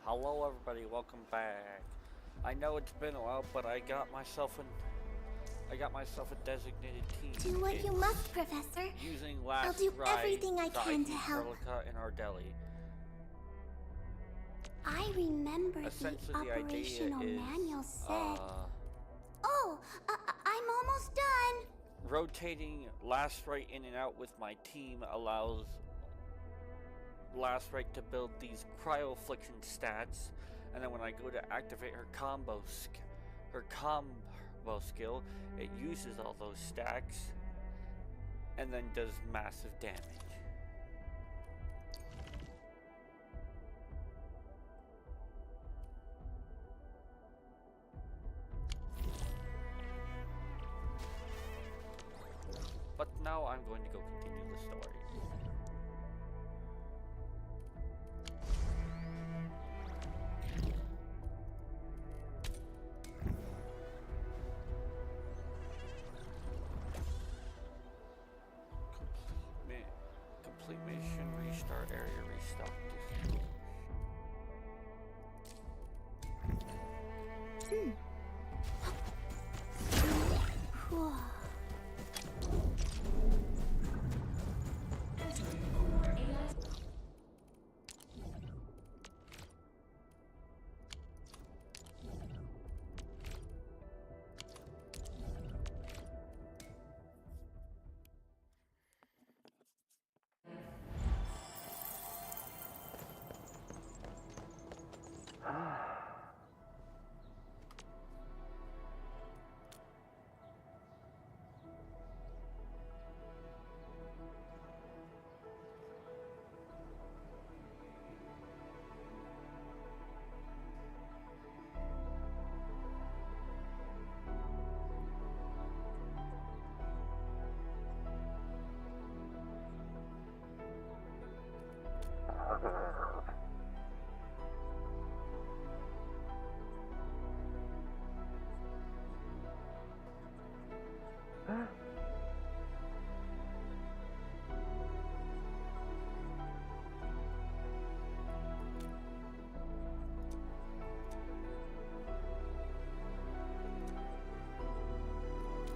Hello everybody, welcome back. I know it's been a while, but I got myself a designated team. Do what you must, Professor. Using I'll last do ride, everything I can to help. Perlica and Ardeli. I remember the Essentially, the idea operational is, manual said... I'm almost done. rotating last right in and out with my team allows last right to build these cryo-affliction stats, and then when I go to activate her combo skill, it uses all those stacks and then does massive damage. But now I'm going to go continue the story. Complete mission, restart area, restock distribution.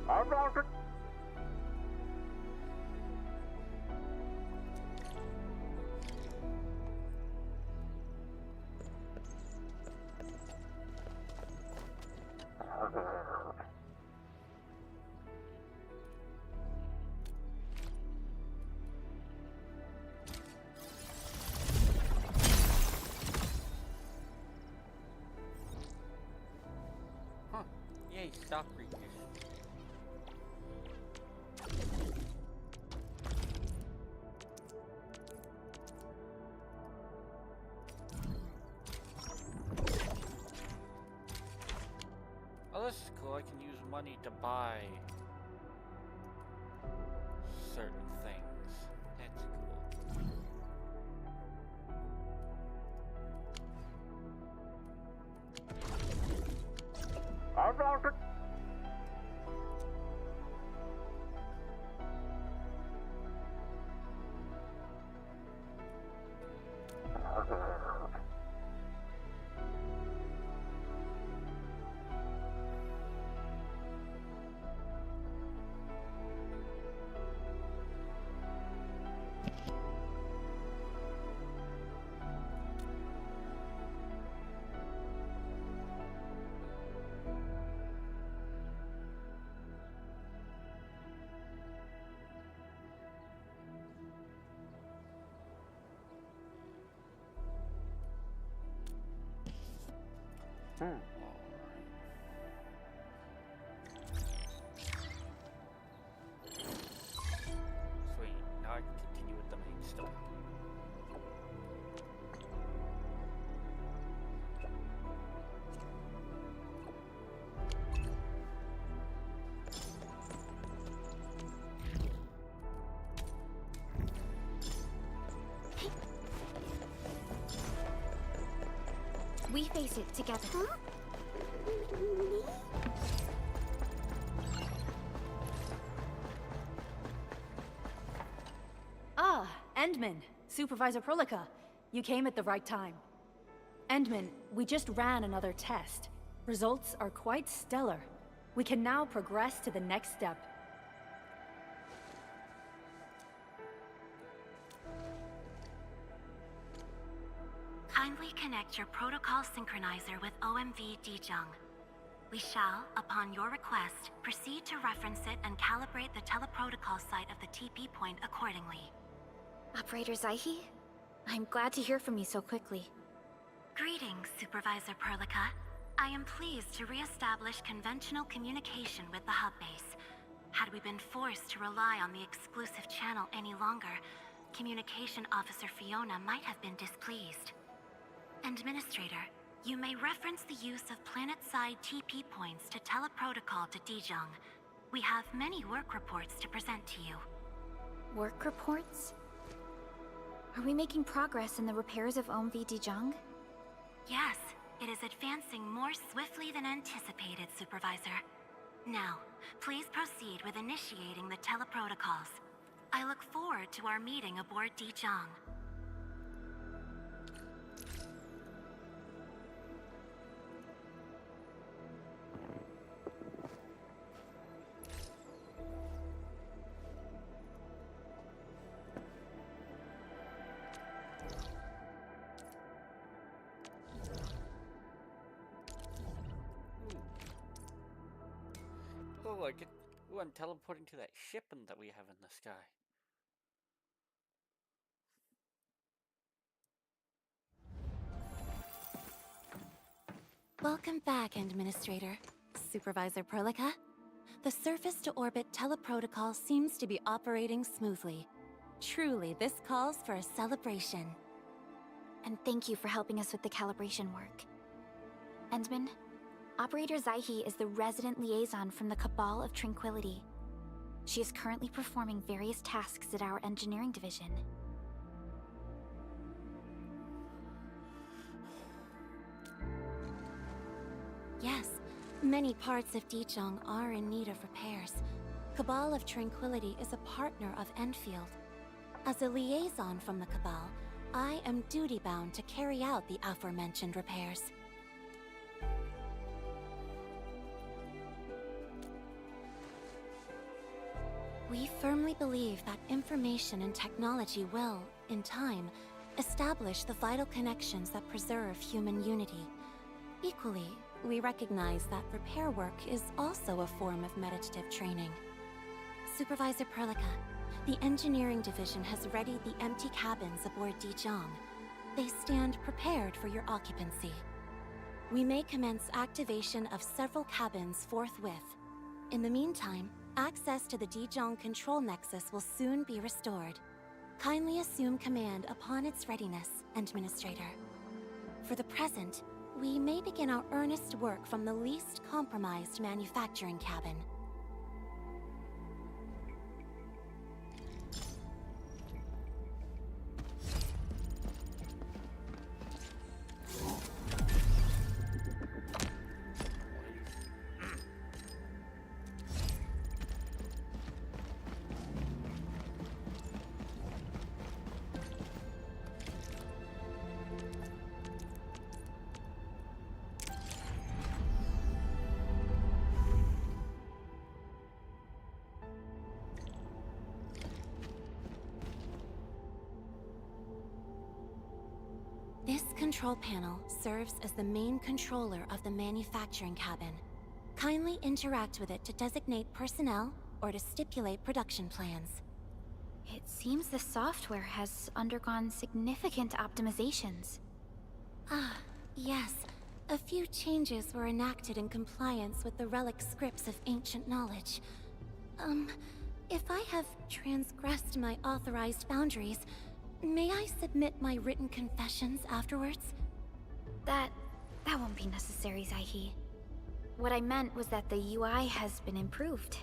I'm out. Huh. Yay, stock reduced. Oh, this is cool. I can use money to buy certain things. That's cool. I'm out. Sweet, now I can continue with the main story. We face it together. Huh? Ah, Endman, Supervisor Prolica. You came at the right time. Endman, we just ran another test. Results are quite stellar. We can now progress to the next step. Kindly connect your protocol synchronizer with OMV Dijong. We shall, upon your request, proceed to reference it and calibrate the teleprotocol site of the TP point accordingly. Operator Zaihi? I'm glad to hear from you so quickly. Greetings, Supervisor Perlica. I am pleased to re-establish conventional communication with the hub base. Had we been forced to rely on the exclusive channel any longer, Communication Officer Fiona might have been displeased. Administrator, you may reference the use of planet-side TP points to teleprotocol to Dijong. We have many work reports to present to you. Work reports? Are we making progress in the repairs of OMV Dijong? Yes, it is advancing more swiftly than anticipated, Supervisor. Now, please proceed with initiating the teleprotocols. I look forward to our meeting aboard Dijong. Oh, I get. Ooh, I'm teleporting to that ship that we have in the sky. Welcome back, Administrator. Supervisor Perlica. The surface-to-orbit teleprotocol seems to be operating smoothly. Truly, this calls for a celebration. And thank you for helping us with the calibration work. Endman, Operator Zaihi is the resident liaison from the Cabal of Tranquility. She is currently performing various tasks at our engineering division. Yes, many parts of Dijong are in need of repairs. Cabal of Tranquility is a partner of Enfield. As a liaison from the Cabal, I am duty-bound to carry out the aforementioned repairs. We firmly believe that information and technology will, in time, establish the vital connections that preserve human unity. Equally, we recognize that repair work is also a form of meditative training. Supervisor Perlica, the engineering division has readied the empty cabins aboard Dijong. They stand prepared for your occupancy. We may commence activation of several cabins forthwith. In the meantime, access to the Dijong control nexus will soon be restored. Kindly assume command upon its readiness, Administrator. For the present, we may begin our earnest work from the least compromised manufacturing cabin. This control panel serves as the main controller of the manufacturing cabin. Kindly interact with it to designate personnel or to stipulate production plans. It seems the software has undergone significant optimizations. Ah, yes. A few changes were enacted in compliance with the relic scripts of ancient knowledge. If I have transgressed my authorized boundaries, may I submit my written confessions afterwards? That won't be necessary, Zaihi. What I meant was that the UI has been improved.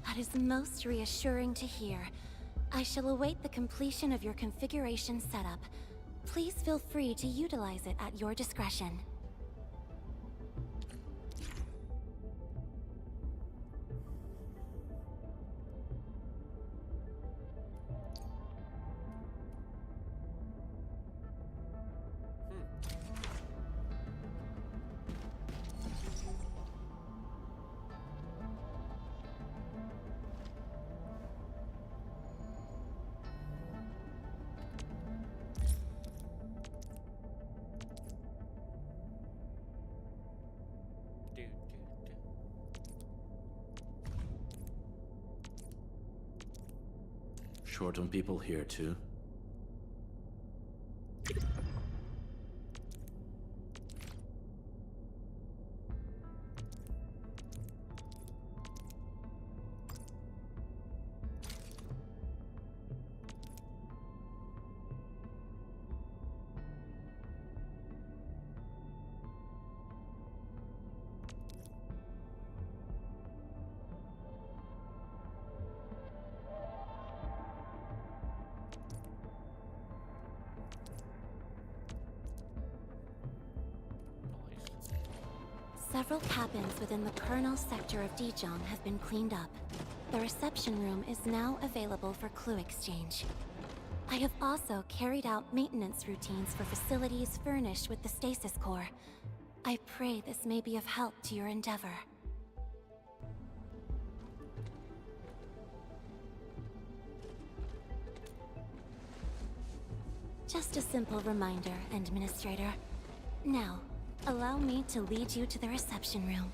That is most reassuring to hear. I shall await the completion of your configuration setup. Please feel free to utilize it at your discretion. Short on people here too? Several cabins within the kernel sector of Dijon have been cleaned up. The reception room is now available for clue exchange. I have also carried out maintenance routines for facilities furnished with the stasis core. I pray this may be of help to your endeavor. Just a simple reminder, Administrator. Now, allow me to lead you to the reception room.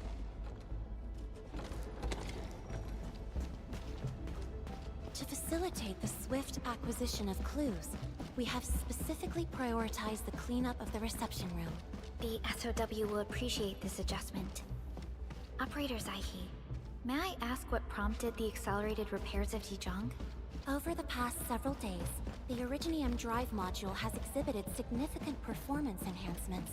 To facilitate the swift acquisition of clues, we have specifically prioritized the cleanup of the reception room. The SOW will appreciate this adjustment. Operator Zaihi, may I ask what prompted the accelerated repairs of Dijon? Over the past several days, the Originium drive module has exhibited significant performance enhancements,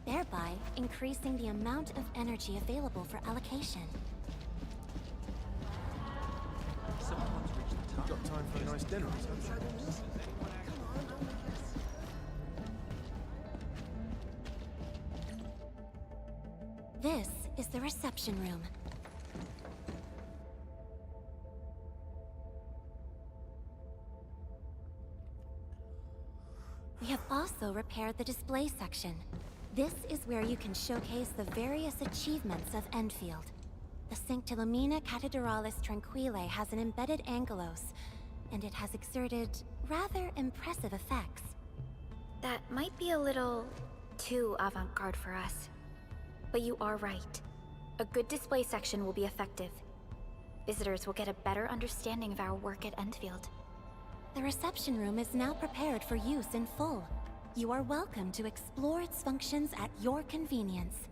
thereby increasing the amount of energy available for allocation. Got time for a nice dinner or something? This is the reception room. We have also repaired the display section. This is where you can showcase the various achievements of Endfield. The Sanctilumina Cathedralis Tranquile has an embedded angelos, and it has exerted rather impressive effects. That might be a little too avant-garde for us. But you are right. A good display section will be effective. Visitors will get a better understanding of our work at Endfield. The reception room is now prepared for use in full. You are welcome to explore its functions at your convenience.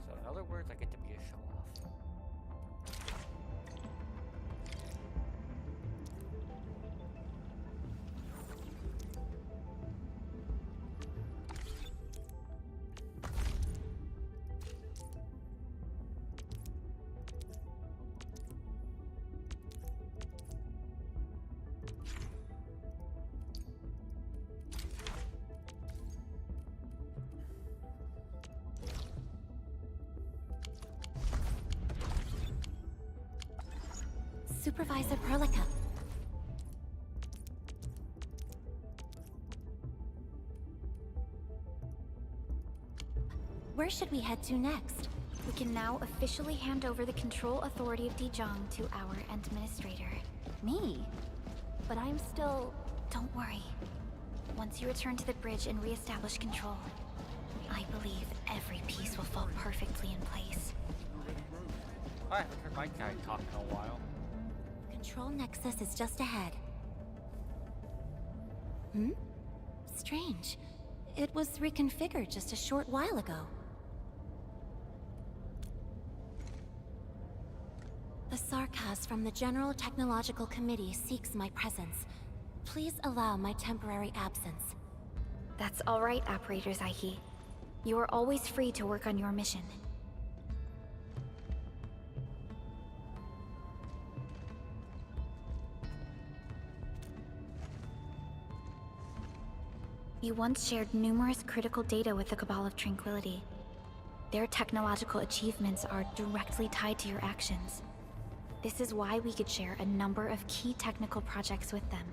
So in other words, I get to be a show-off. Supervisor Perlica. Where should we head to next? We can now officially hand over the control authority of Dijon to our administrator. Me? But I'm still... Don't worry. Once you return to the bridge and re-establish control, I believe every piece will fall perfectly in place. I haven't heard my guy talk in a while. Control Nexus is just ahead. Strange. It was reconfigured just a short while ago. The Sarkaz from the General Technological Committee seeks my presence. Please allow my temporary absence. That's all right, Operator Zaihi. You are always free to work on your mission. You once shared numerous critical data with the Cabal of Tranquility. Their technological achievements are directly tied to your actions. This is why we could share a number of key technical projects with them.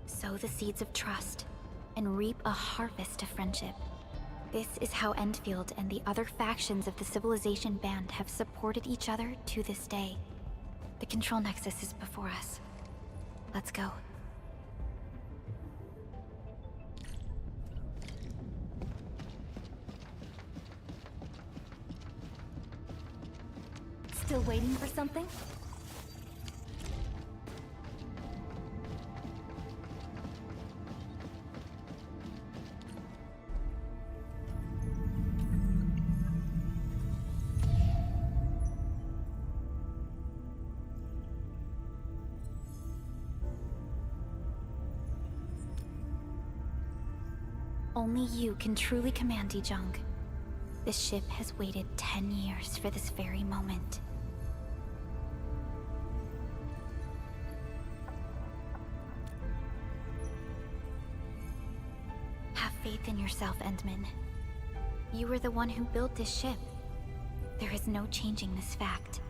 Sow the seeds of trust, and reap a harvest of friendship. This is how Endfield and the other factions of the Civilization Band have supported each other to this day. The Control Nexus is before us. Let's go. Still waiting for something? Only you can truly command Dijong. This ship has waited 10 years for this very moment. Have faith in yourself, Endman. You were the one who built this ship. There is no changing this fact.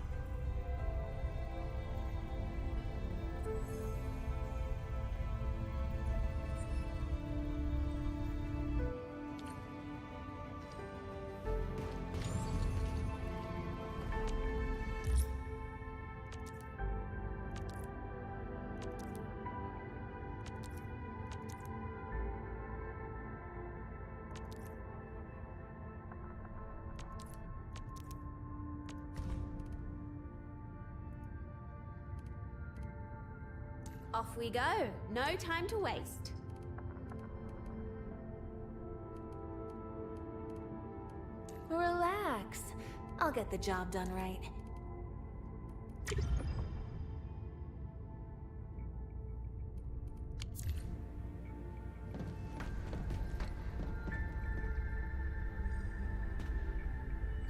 Off we go. No time to waste. Relax. I'll get the job done right.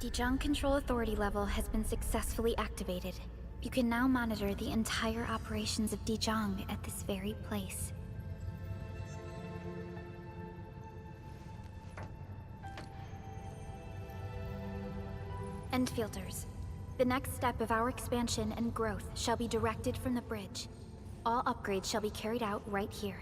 Dijong Control Authority level has been successfully activated. You can now monitor the entire operations of Dijong at this very place. Endfielders, the next step of our expansion and growth shall be directed from the bridge. All upgrades shall be carried out right here.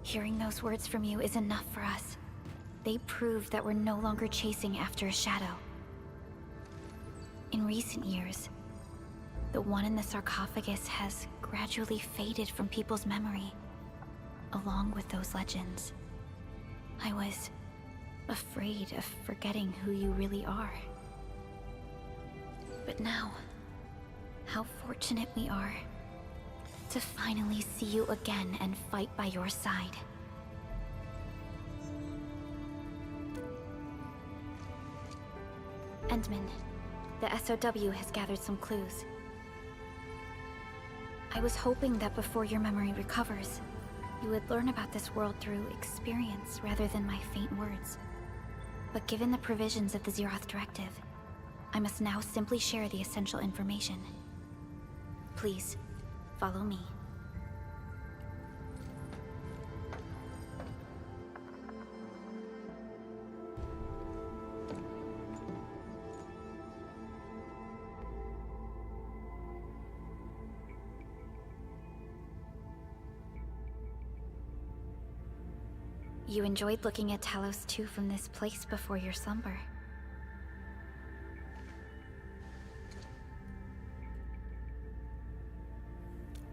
Hearing those words from you is enough for us. They prove that we're no longer chasing after a shadow. In recent years, the one in the sarcophagus has gradually faded from people's memory, along with those legends. I was afraid of forgetting who you really are. But now, how fortunate we are to finally see you again and fight by your side. Endman, the SOW has gathered some clues. I was hoping that before your memory recovers, you would learn about this world through experience rather than my faint words. But given the provisions of the Zeroth Directive, I must now simply share the essential information. Please, follow me. You enjoyed looking at Talos 2 from this place before your slumber.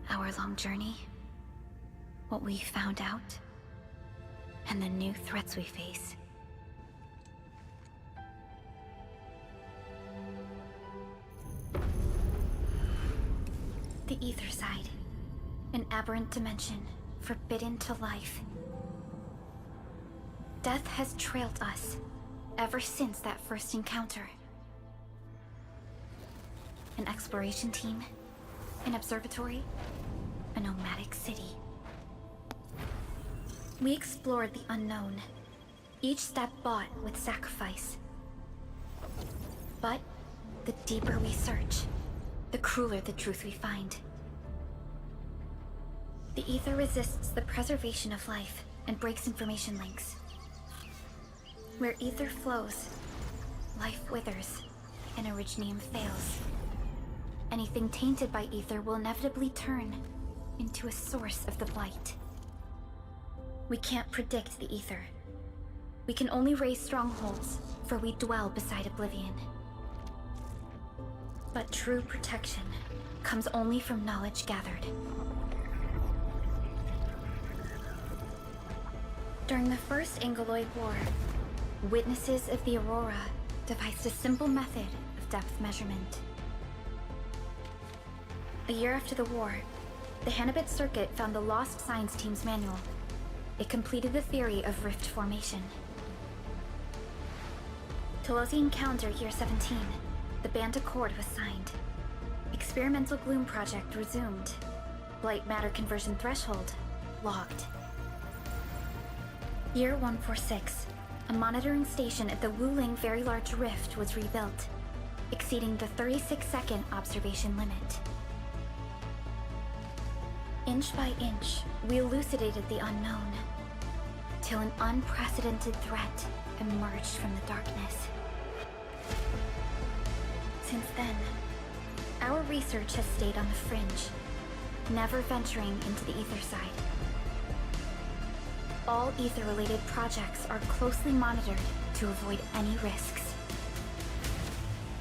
Our long journey, what we found out, and the new threats we face. The Ether Side, an aberrant dimension, forbidden to life. Death has trailed us ever since that first encounter. An exploration team, an observatory, a nomadic city. We explored the unknown, each step bought with sacrifice. But the deeper we search, the crueler the truth we find. The ether resists the preservation of life and breaks information links. Where ether flows, life withers, and Originium fails. Anything tainted by ether will inevitably turn into a source of the blight. We can't predict the ether. We can only raise strongholds, for we dwell beside oblivion. But true protection comes only from knowledge gathered. During the First Angoloid War, witnesses of the Aurora devised a simple method of depth measurement. A year after the war, the Hannibit Circuit found the lost science team's manual. It completed the theory of rift formation. Telosian calendar year 17, the Band Accord was signed. Experimental Gloom project resumed. Blight matter conversion threshold logged. Year 146, a monitoring station at the Wuling Very Large Rift was rebuilt, exceeding the 36-second observation limit. Inch by inch, we elucidated the unknown, till an unprecedented threat emerged from the darkness. Since then, our research has stayed on the fringe, never venturing into the ether side. All ether-related projects are closely monitored to avoid any risks.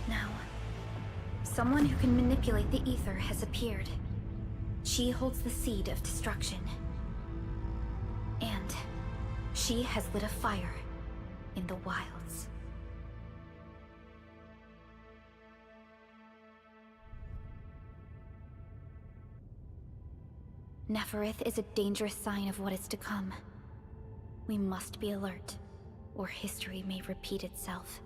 Now, someone who can manipulate the ether has appeared. She holds the seed of destruction. And she has lit a fire in the wilds. Neferith is a dangerous sign of what is to come. We must be alert, or history may repeat itself.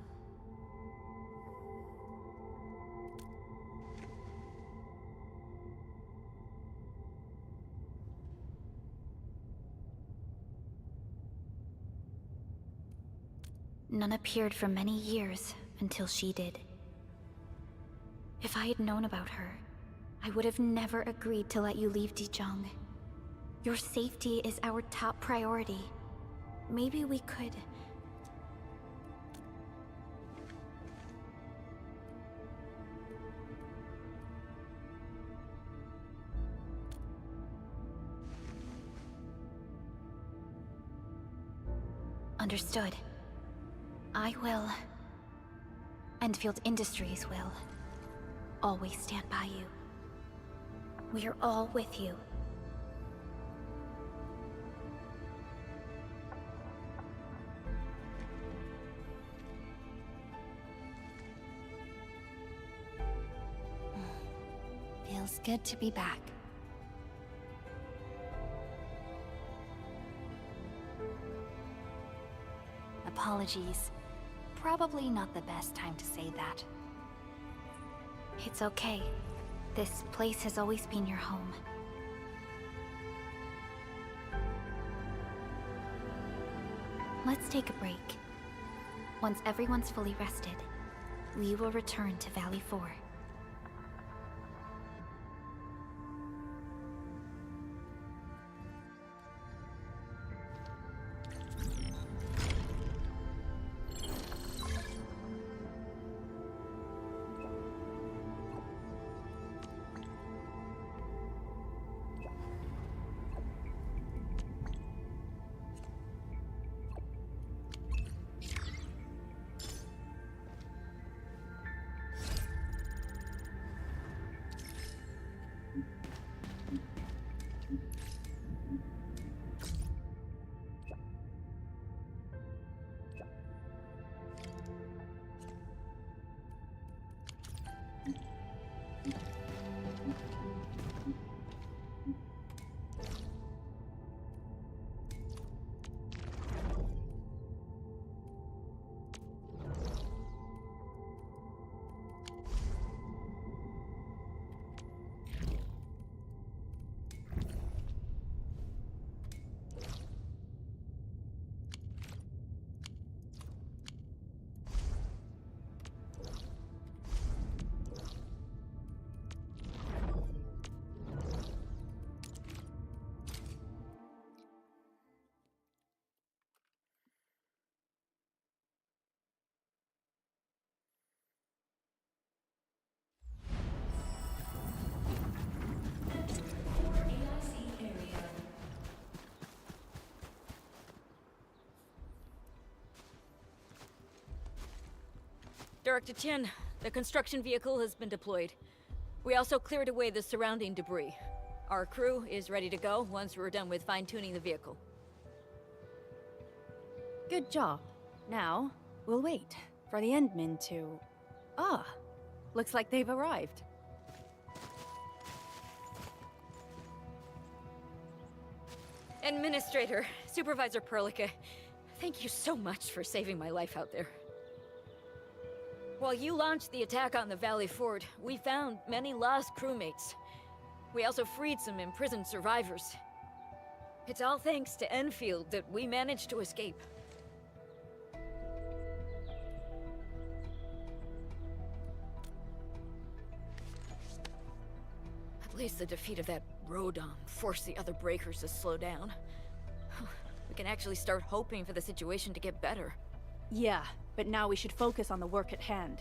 None appeared for many years until she did. If I had known about her, I would have never agreed to let you leave Dijon. Your safety is our top priority. Maybe we could... Understood. I will. Endfield Industries will. Always stand by you. We are all with you. Feels good to be back. Apologies. Probably not the best time to say that. It's okay. This place has always been your home. Let's take a break. Once everyone's fully rested, we will return to Valley 4. Director Chin, the construction vehicle has been deployed. We also cleared away the surrounding debris. Our crew is ready to go once we're done with fine-tuning the vehicle. Good job. Now, we'll wait for the Endmen to... Ah, looks like they've arrived. Administrator, Supervisor Perlica, thank you so much for saving my life out there. While you launched the attack on the Valley Fort, we found many lost crewmates. We also freed some imprisoned survivors. It's all thanks to Enfield that we managed to escape. At least the defeat of that Rodon forced the other breakers to slow down. We can actually start hoping for the situation to get better. Yeah, but now we should focus on the work at hand.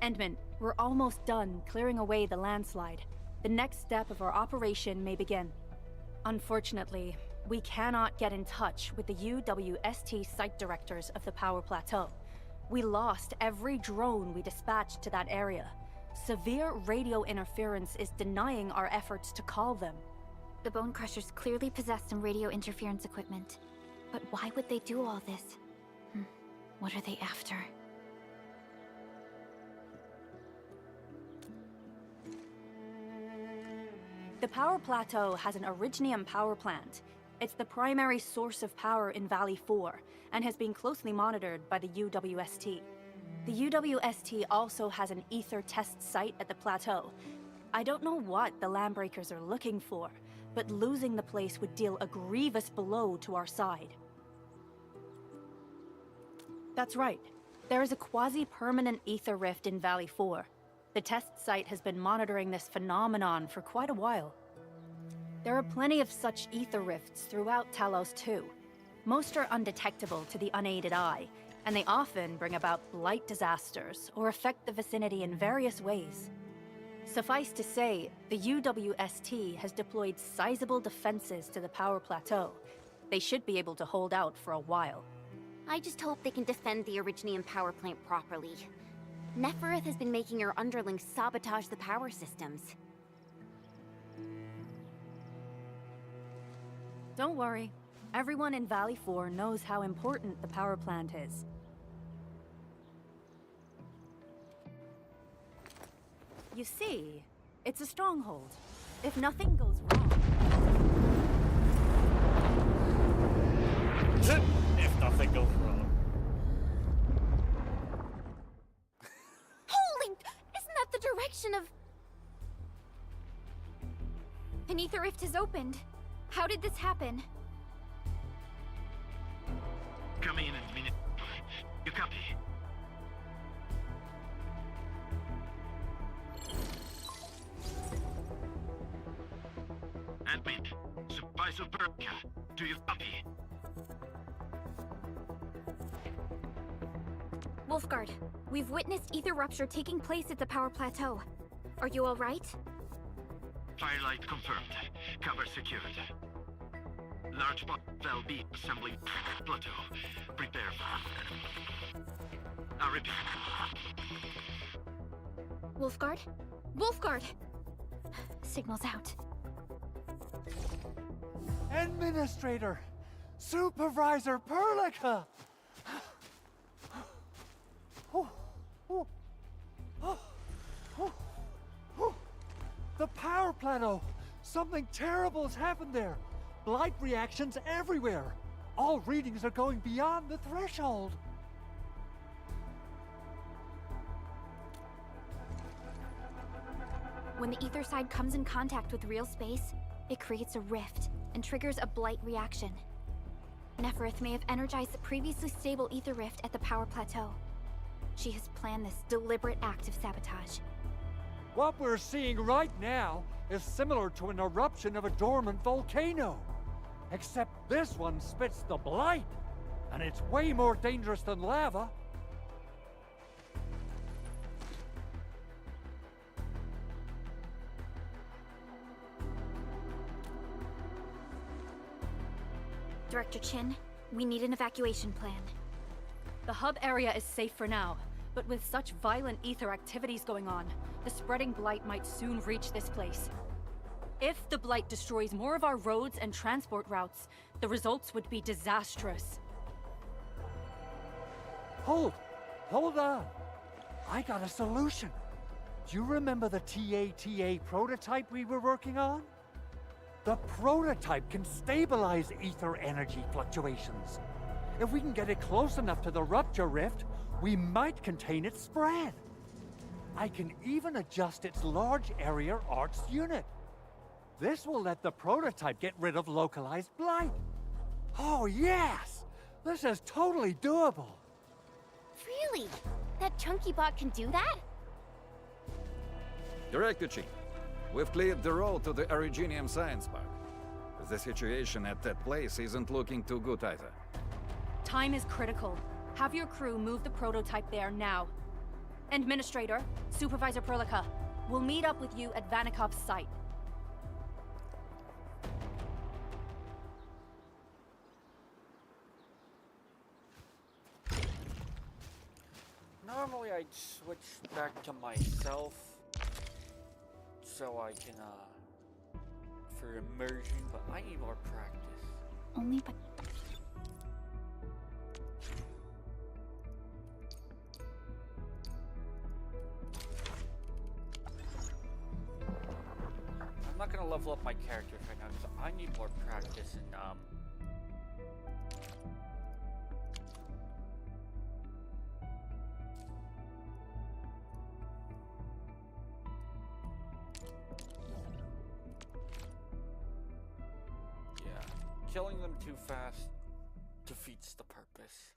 Endman, we're almost done clearing away the landslide. The next step of our operation may begin. Unfortunately, we cannot get in touch with the UWST site directors of the Power Plateau. We lost every drone we dispatched to that area. Severe radio interference is denying our efforts to call them. The Bone Crushers clearly possess some radio interference equipment. But why would they do all this? What are they after? The Power Plateau has an Originium power plant. It's the primary source of power in Valley 4, and has been closely monitored by the UWST. The UWST also has an ether test site at the plateau. I don't know what the Landbreakers are looking for, but losing the place would deal a grievous blow to our side. That's right. There is a quasi-permanent ether rift in Valley 4. The test site has been monitoring this phenomenon for quite a while. There are plenty of such ether rifts throughout Talos too. Most are undetectable to the unaided eye, and they often bring about blight disasters or affect the vicinity in various ways. Suffice to say, the UWST has deployed sizable defenses to the Power Plateau. They should be able to hold out for a while. I just hope they can defend the Originium power plant properly. Nefereth has been making her underlings sabotage the power systems. Don't worry. Everyone in Valley 4 knows how important the power plant is. You see, it's a stronghold. If nothing goes wrong... If nothing goes wrong. Holy! Isn't that the direction of... An ether rift has opened. How did this happen? Come in a minute. You copy? Admin, Supervisor Perka, do you copy? Wolfguard, we've witnessed ether rupture taking place at the Power Plateau. Are you all right? Firelight confirmed. Cover secured. Large bot LB assembling plateau. Prepare for... I repeat. Wolfguard? Wolfguard! Signal's out. Administrator! Supervisor Perlica! The power plateau! Something terrible has happened there! Blight reactions everywhere! All readings are going beyond the threshold! When the ether side comes in contact with real space, it creates a rift and triggers a blight reaction. Nefereth may have energized the previously stable ether rift at the Power Plateau. She has planned this deliberate act of sabotage. What we're seeing right now is similar to an eruption of a dormant volcano. Except this one spits the blight, and it's way more dangerous than lava. Director Chin, we need an evacuation plan. The hub area is safe for now, But with such violent ether activities going on, the spreading blight might soon reach this place. If the blight destroys more of our roads and transport routes, the results would be disastrous. Hold on. I got a solution. Do you remember the TATA prototype we were working on? The prototype can stabilize ether energy fluctuations. If we can get it close enough to the rupture rift, we might contain its spread. I can even adjust its large area arts unit. This will let the prototype get rid of localized blight. Oh yes! This is totally doable. Really? That chunky bot can do that? Director Chief, we've cleared the road to the Originium Science Park. The situation at that place isn't looking too good either. Time is critical. Have your crew move the prototype there now. Administrator, Supervisor Perlica, we'll meet up with you at Vanikov's site. Normally I'd switch back to myself so I can, for immersion, but I need more practice. Only by... I'm not gonna level up my characters right now because I need more practice and, killing them too fast defeats the purpose.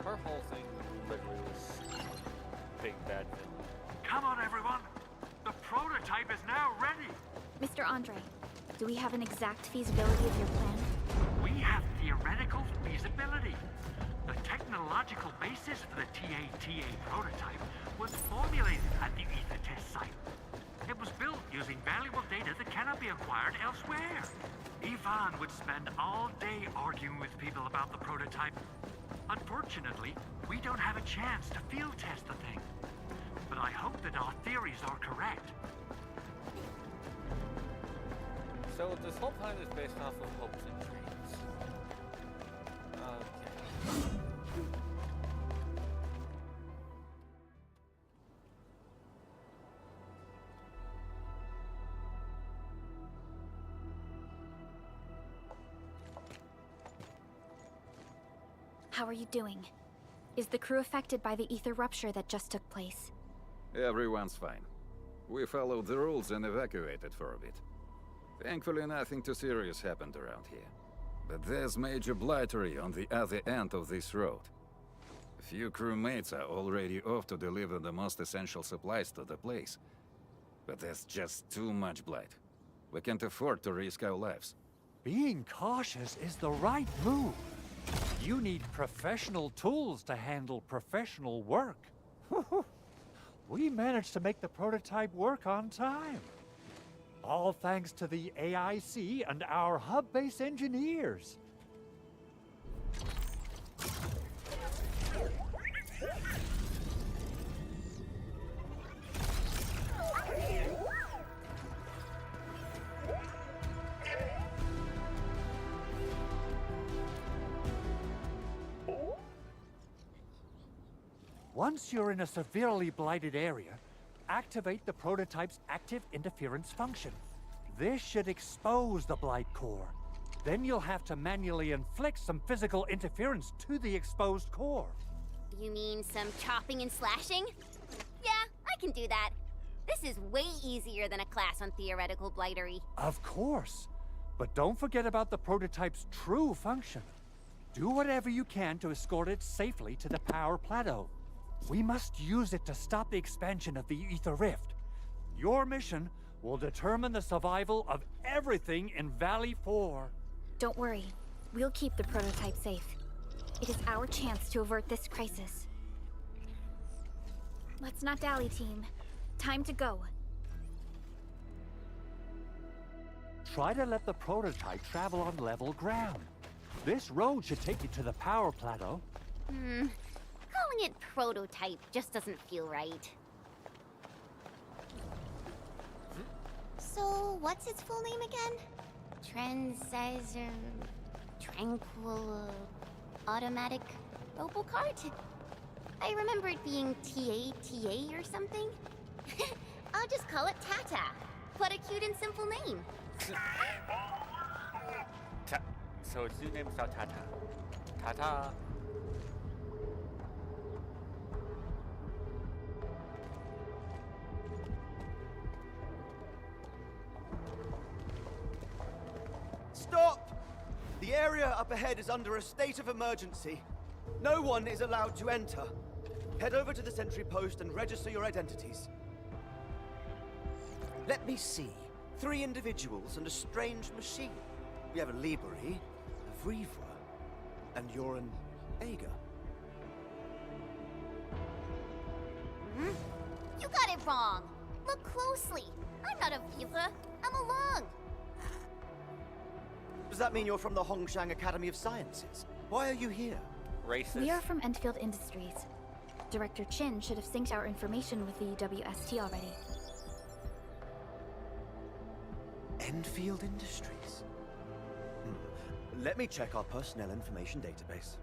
Her whole thing literally was big bad villain. Come on, everyone. The prototype is now ready. Mr. Andre, do we have an exact feasibility of your plan? We have theoretical feasibility. The technological basis for the TATA prototype was formulated at the ether test site. It was built using valuable data that cannot be acquired elsewhere. Ivan would spend all day arguing with people about the prototype. Unfortunately, we don't have a chance to field test the thing. But I hope that our theories are correct. So this whole plan is based off of hopes and dreams. Okay. How are you doing? Is the crew affected by the ether rupture that just took place? Everyone's fine. We followed the rules and evacuated for a bit. Thankfully, nothing too serious happened around here. But there's major blightery on the other end of this road. A few crewmates are already off to deliver the most essential supplies to the place. But there's just too much blight. We can't afford to risk our lives. Being cautious is the right move. You need professional tools to handle professional work. We managed to make the prototype work on time. All thanks to the AIC and our hub-base engineers. Once you're in a severely blighted area, activate the prototype's active interference function. This should expose the blight core. Then you'll have to manually inflict some physical interference to the exposed core. You mean some chopping and slashing? Yeah, I can do that. This is way easier than a class on theoretical blightery. Of course. But don't forget about the prototype's true function. Do whatever you can to escort it safely to the power plateau. We must use it to stop the expansion of the Ether Rift. Your mission will determine the survival of everything in Valley 4. Don't worry. We'll keep the prototype safe. It is our chance to avert this crisis. Let's not dally, team. Time to go. Try to let the prototype travel on level ground. This road should take you to the power plateau. Calling it prototype just doesn't feel right. So, what's its full name again? Tranquil... Automatic Robocart? I remember it being TA or something. I'll just call it Tata. What a cute and simple name. So its new name is now Tata. Tata. Stop! The area up ahead is under a state of emergency. No one is allowed to enter. Head over to the sentry post and register your identities. Let me see. 3 individuals and a strange machine. We have a Liberi, a Vrivra, and you're an Ager. You got it wrong. Look closely. I'm not a Vrivra. I'm a Lung. Does that mean you're from the Hongshang Academy of Sciences? Why are you here? Racist. We are from Endfield Industries. Director Chin should have synced our information with the UWST already. Endfield Industries? Let me check our personnel information database.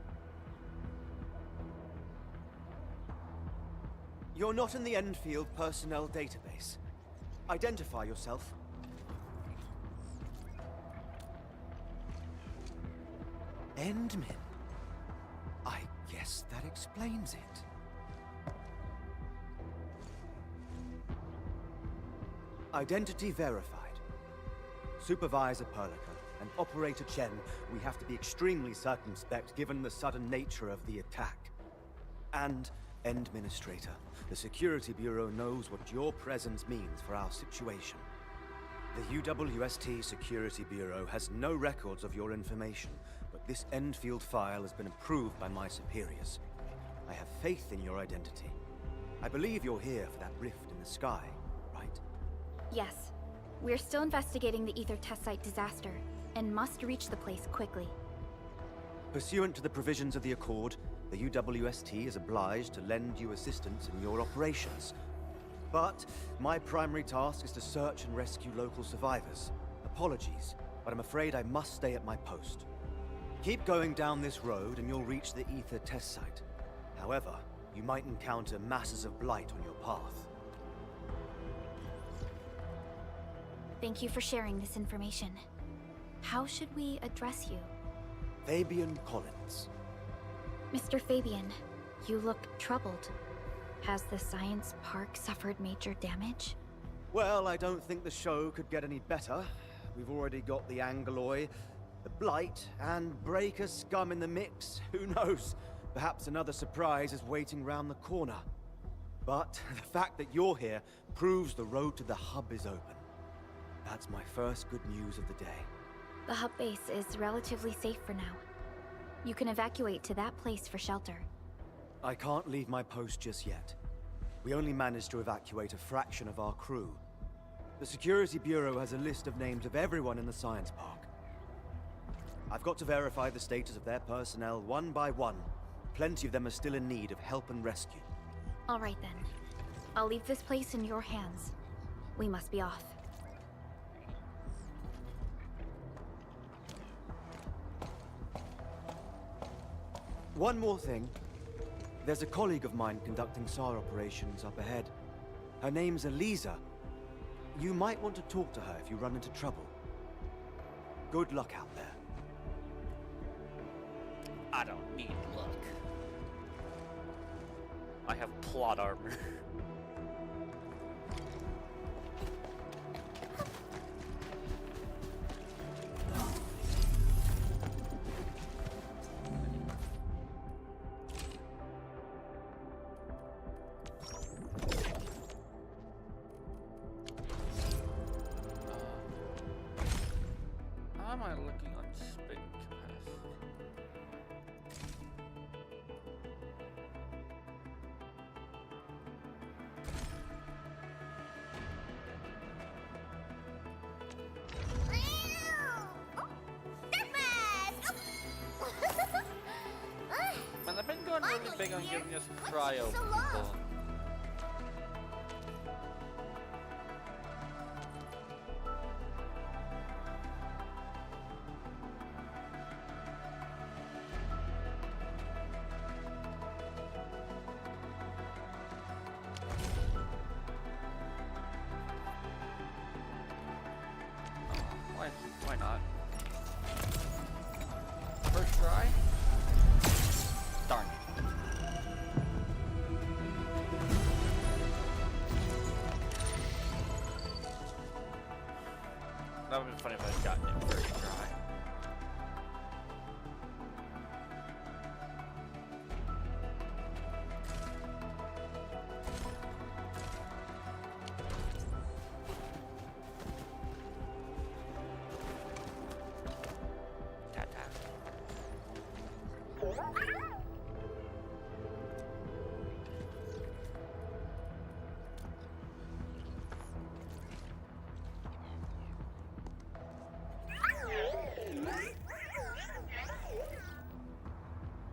You're not in the Endfield personnel database. Identify yourself. Endmin. I guess that explains it. Identity verified. Supervisor Perlica and Operator Chen, we have to be extremely circumspect given the sudden nature of the attack. And Administrator, the Security Bureau knows what your presence means for our situation. The UWST Security Bureau has no records of your information, but this Endfield file has been approved by my superiors. I have faith in your identity. I believe you're here for that rift in the sky, right? Yes. We're still investigating the Ether test site disaster, and must reach the place quickly. Pursuant to the provisions of the Accord, the UWST is obliged to lend you assistance in your operations. But my primary task is to search and rescue local survivors. Apologies, but I'm afraid I must stay at my post. Keep going down this road and you'll reach the Ether test site. However, you might encounter masses of blight on your path. Thank you for sharing this information. How should we address you? Fabian Collins. Mr. Fabian, you look troubled. Has the science park suffered major damage? Well, I don't think the show could get any better. We've already got the Angeloi, the Blight, and Breaker scum in the mix. Who knows? Perhaps another surprise is waiting round the corner. But the fact that you're here proves the road to the hub is open. That's my first good news of the day. The hub base is relatively safe for now. You can evacuate to that place for shelter. I can't leave my post just yet. We only managed to evacuate a fraction of our crew. The Security Bureau has a list of names of everyone in the science park. I've got to verify the status of their personnel one by one. Plenty of them are still in need of help and rescue. All right then. I'll leave this place in your hands. We must be off. One more thing. There's a colleague of mine conducting SAR operations up ahead. Her name's Eliza. You might want to talk to her if you run into trouble. Good luck out there. I don't need luck. I have plot armor. How am I looking on spin capacity? Man, I've been going really big on giving us cryo people. Why not? First try? Darn it. That would have been funny if I'd gotten it first try.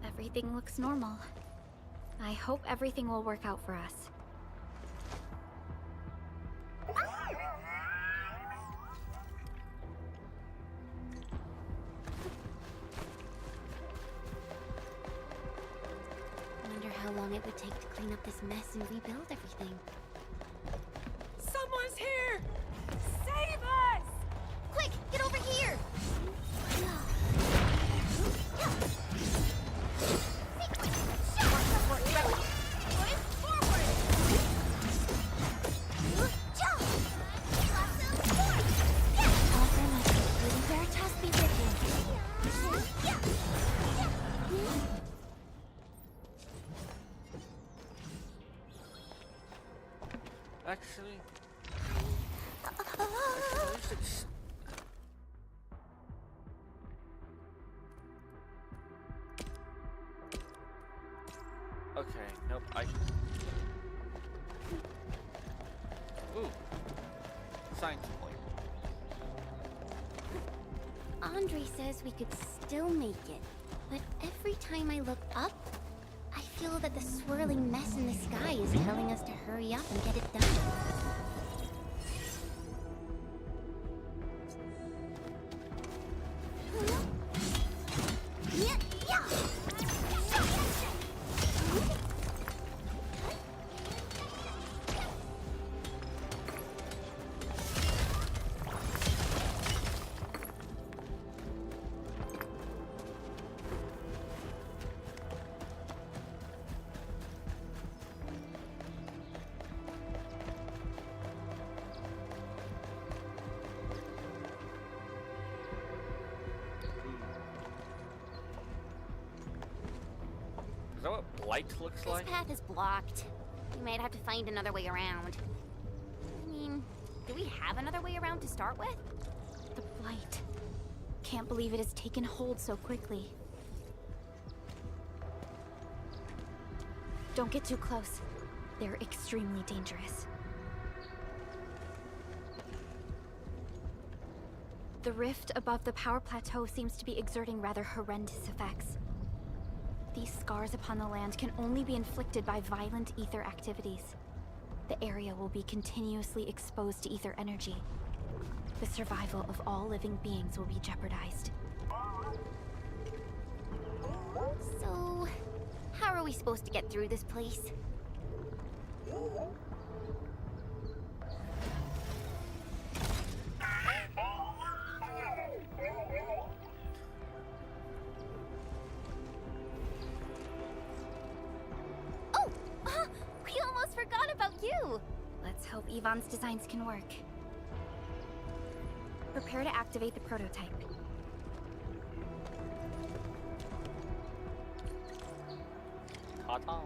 Everything looks normal. I hope everything will work out for us. Wonder how long it would take to clean up this mess and rebuild everything. Someone's here! Save us! Quick, get over here! Actually, it's... Okay, nope, Ooh. Science point. Andre says we could still make it, but every time I look up, I feel that the swirling mess in the sky is telling us to hurry up and get it done. Is that what blight looks This like? path is blocked. We might have to find another way around. I mean, do we have another way around to start with? The blight. Can't believe it has taken hold so quickly. Don't get too close. They're extremely dangerous. The rift above the power plateau seems to be exerting rather horrendous effects. These scars upon the land can only be inflicted by violent ether activities. The area will be continuously exposed to ether energy. The survival of all living beings will be jeopardized. So, how are we supposed to get through this place? Oh! Yvonne's designs can work. Prepare to activate the prototype. Ta-ta.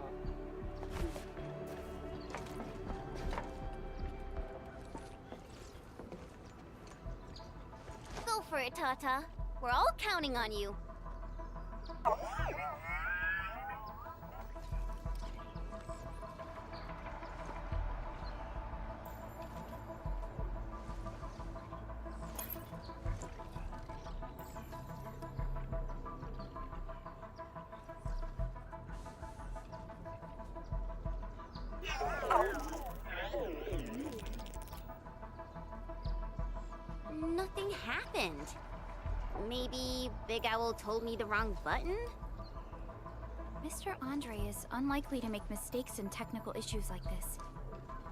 Go for it, Tata. We're all counting on you. Nothing happened. Maybe Big Owl told me the wrong button? Mr. Andre is unlikely to make mistakes in technical issues like this.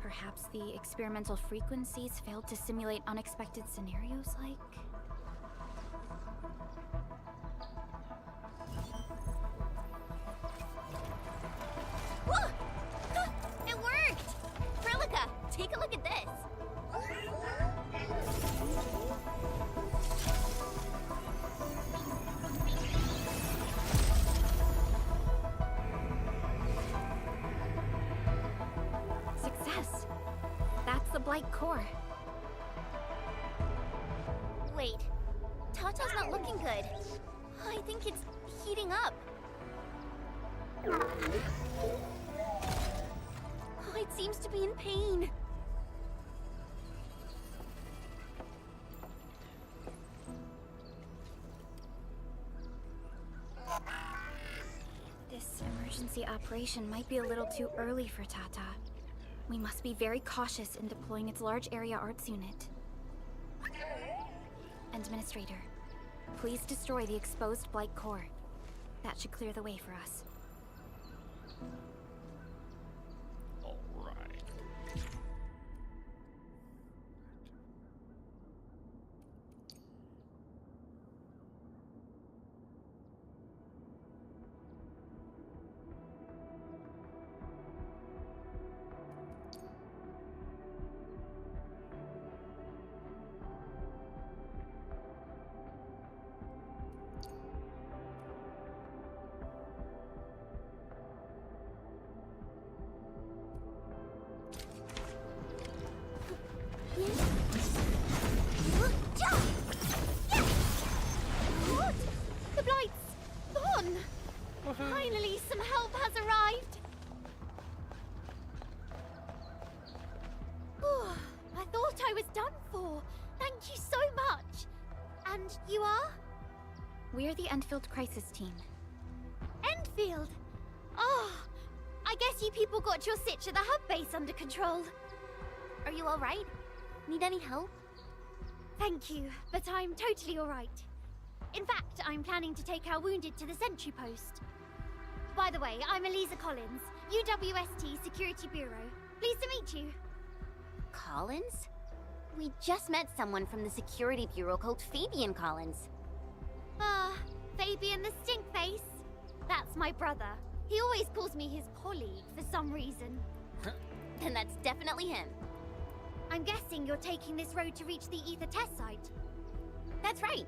Perhaps the experimental frequencies failed to simulate unexpected scenarios like... Whoa! It worked! Frelica, take a look at this. Success! That's the Blight core. Wait, Tata's not looking good. I think it's heating up. Oh, it seems to be in pain. This emergency operation might be a little too early for Tata. We must be very cautious in deploying its large area arts unit. Administrator, please destroy the exposed Blight core. That should clear the way for us. Alright. What? The Blight's gone! Finally, some help has arrived! Oh, I thought I was done for. Thank you so much. And you are? We're the Endfield Crisis Team. Endfield! Oh, I guess you people got your sitch at the hub base under control. Are you alright? Need any help? Thank you, but I'm totally alright. In fact, I'm planning to take our wounded to the sentry post. By the way, I'm Eliza Collins, UWST Security Bureau. Pleased to meet you. Collins? We just met someone from the Security Bureau called Fabian Collins. Fabian the Stinkface. That's my brother. He always calls me his colleague for some reason. Then that's definitely him. I'm guessing you're taking this road to reach the Ether test site. That's right.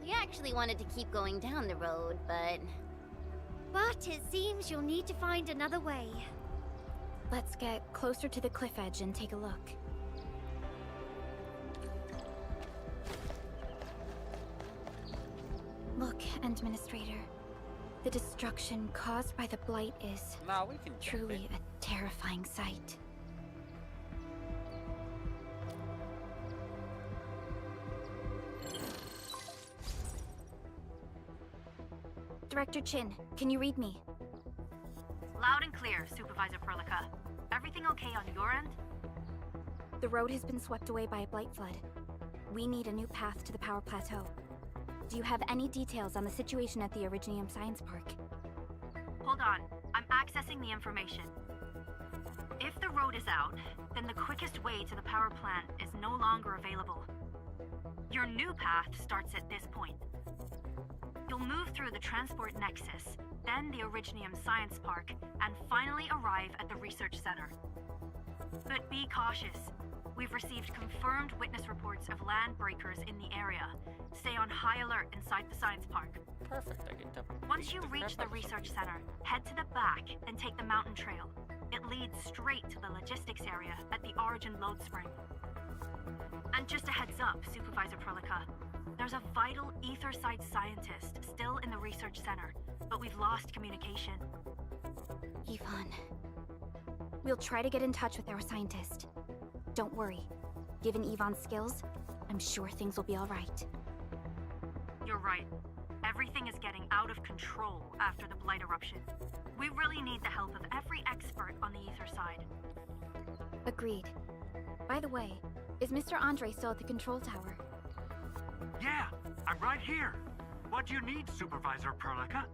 We actually wanted to keep going down the road, but... But it seems you'll need to find another way. Let's get closer to the cliff edge and take a look. Look, Administrator. The destruction caused by the Blight is Nah, we can jump truly it. a terrifying sight. Director Chin, can you read me? Loud and clear, Supervisor Perlica. Everything okay on your end? The road has been swept away by a Blight flood. We need a new path to the power plateau. Do you have any details on the situation at the Originium Science Park? Hold on, I'm accessing the information. If the road is out, then the quickest way to the power plant is no longer available. Your new path starts at this point. You'll move through the Transport Nexus, then the Originium Science Park, and finally arrive at the Research Center. But be cautious. We've received confirmed witness reports of land breakers in the area. Stay on high alert inside the science park. Perfect. I get to Once beat you the reach crap the out of some research people. center, head to the back and take the mountain trail. It leads straight to the logistics area at the Origin Load Spring. And just a heads up, Supervisor Prolica. There's a vital ether side scientist still in the research center, but we've lost communication. Yvonne. We'll try to get in touch with our scientist. Don't worry. Given Yvonne's skills, I'm sure things will be all right. You're right. Everything is getting out of control after the Blight eruption. We really need the help of every expert on the ether side. Agreed. By the way, is Mr. Andre still at the control tower? Yeah, I'm right here. What do you need, Supervisor Perlica?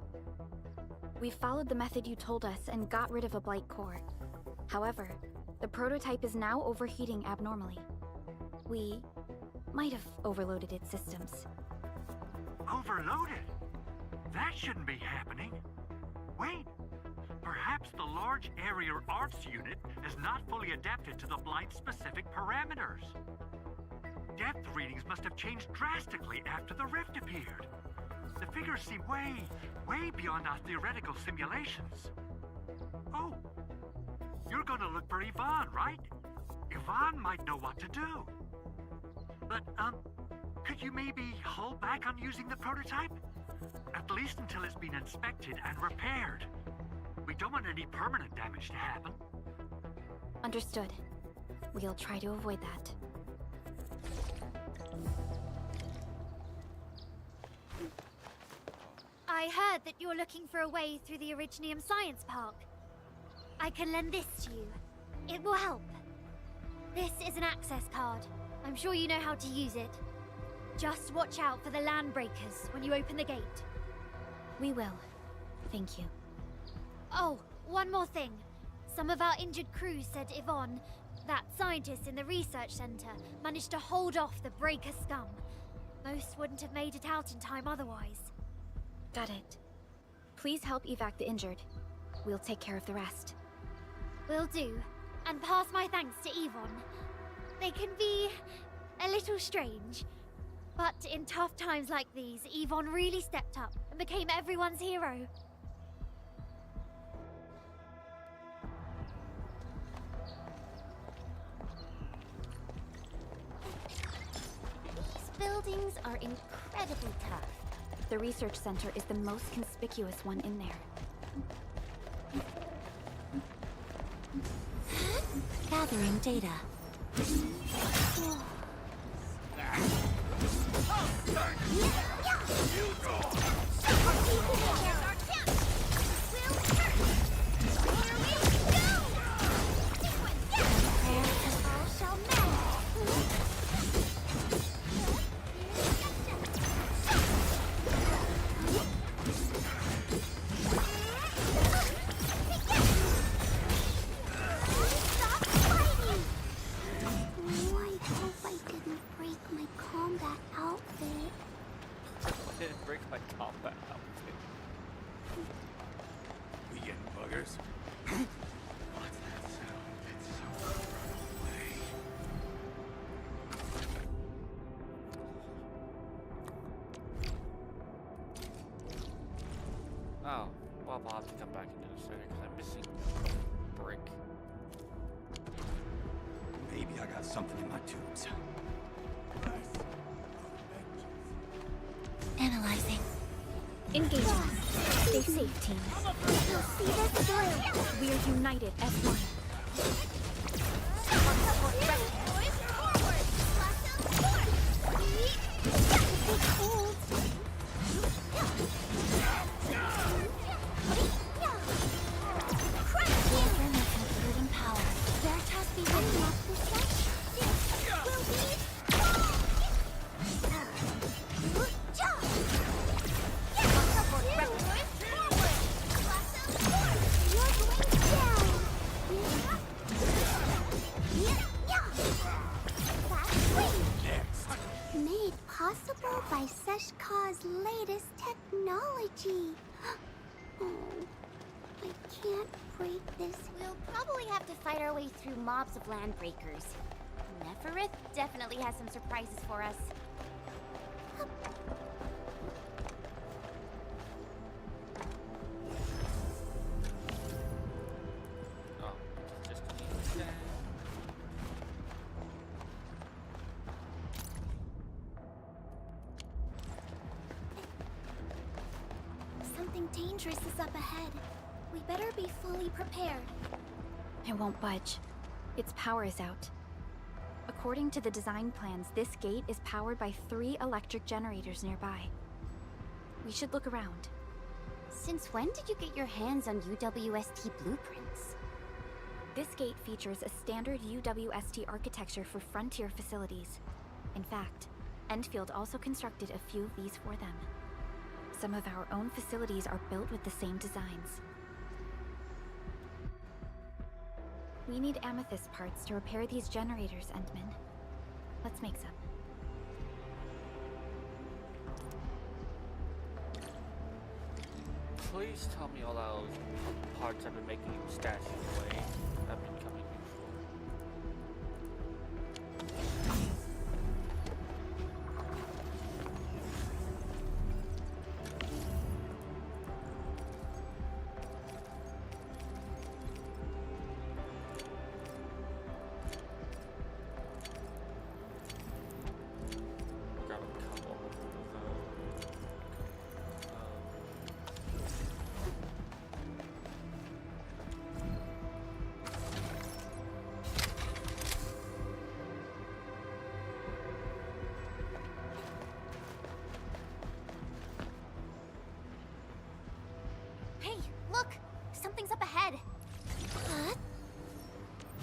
We followed the method you told us and got rid of a Blight core. However, the prototype is now overheating abnormally. We might have overloaded its systems. Overloaded? That shouldn't be happening. Wait, perhaps the large area arts unit is not fully adapted to the Blight-specific parameters. Depth readings must have changed drastically after the rift appeared. The figures seem way beyond our theoretical simulations. Oh, you're gonna look for Yvonne, right? Yvonne might know what to do. But, could you maybe hold back on using the prototype? At least until it's been inspected and repaired. We don't want any permanent damage to happen. Understood. We'll try to avoid that. I heard that you're looking for a way through the Originium Science Park. I can lend this to you. It will help. This is an access card. I'm sure you know how to use it. Just watch out for the land breakers when you open the gate. We will. Thank you. Oh, one more thing. Some of our injured crew said Yvonne, that scientist in the research center, managed to hold off the breaker scum. Most wouldn't have made it out in time otherwise. Got it. Please help evac the injured. We'll take care of the rest. Will do. And pass my thanks to Yvonne. They can be a little strange. But in tough times like these, Yvonne really stepped up and became everyone's hero. These buildings are incredibly tough. The research center is the most conspicuous one in there. Gathering data. Break my combat outfit. We getting buggers? What's that sound? It's so far away. Oh, well, I'll have to come back and do this later because I'm missing a brick. Maybe I got something in my tubes. Analyzing. Engaging. Stay safe, team. You'll see this through. We're united as one. Made possible by Seshkar's latest technology. Oh, I can't break this. We'll probably have to fight our way through mobs of landbreakers. Neferith definitely has some surprises for us. Oh, just Something dangerous is up ahead. We better be fully prepared. It won't budge. Its power is out. According to the design plans, this gate is powered by 3 electric generators nearby. We should look around. Since when did you get your hands on UWST blueprints? This gate features a standard UWST architecture for frontier facilities. In fact, Endfield also constructed a few of these for them. Some of our own facilities are built with the same designs. We need amethyst parts to repair these generators, Endman. Let's make some. Please tell me all those parts I've been making you stash away have been coming useful. Grab a couple of those. Hey, look! Something's up ahead. What?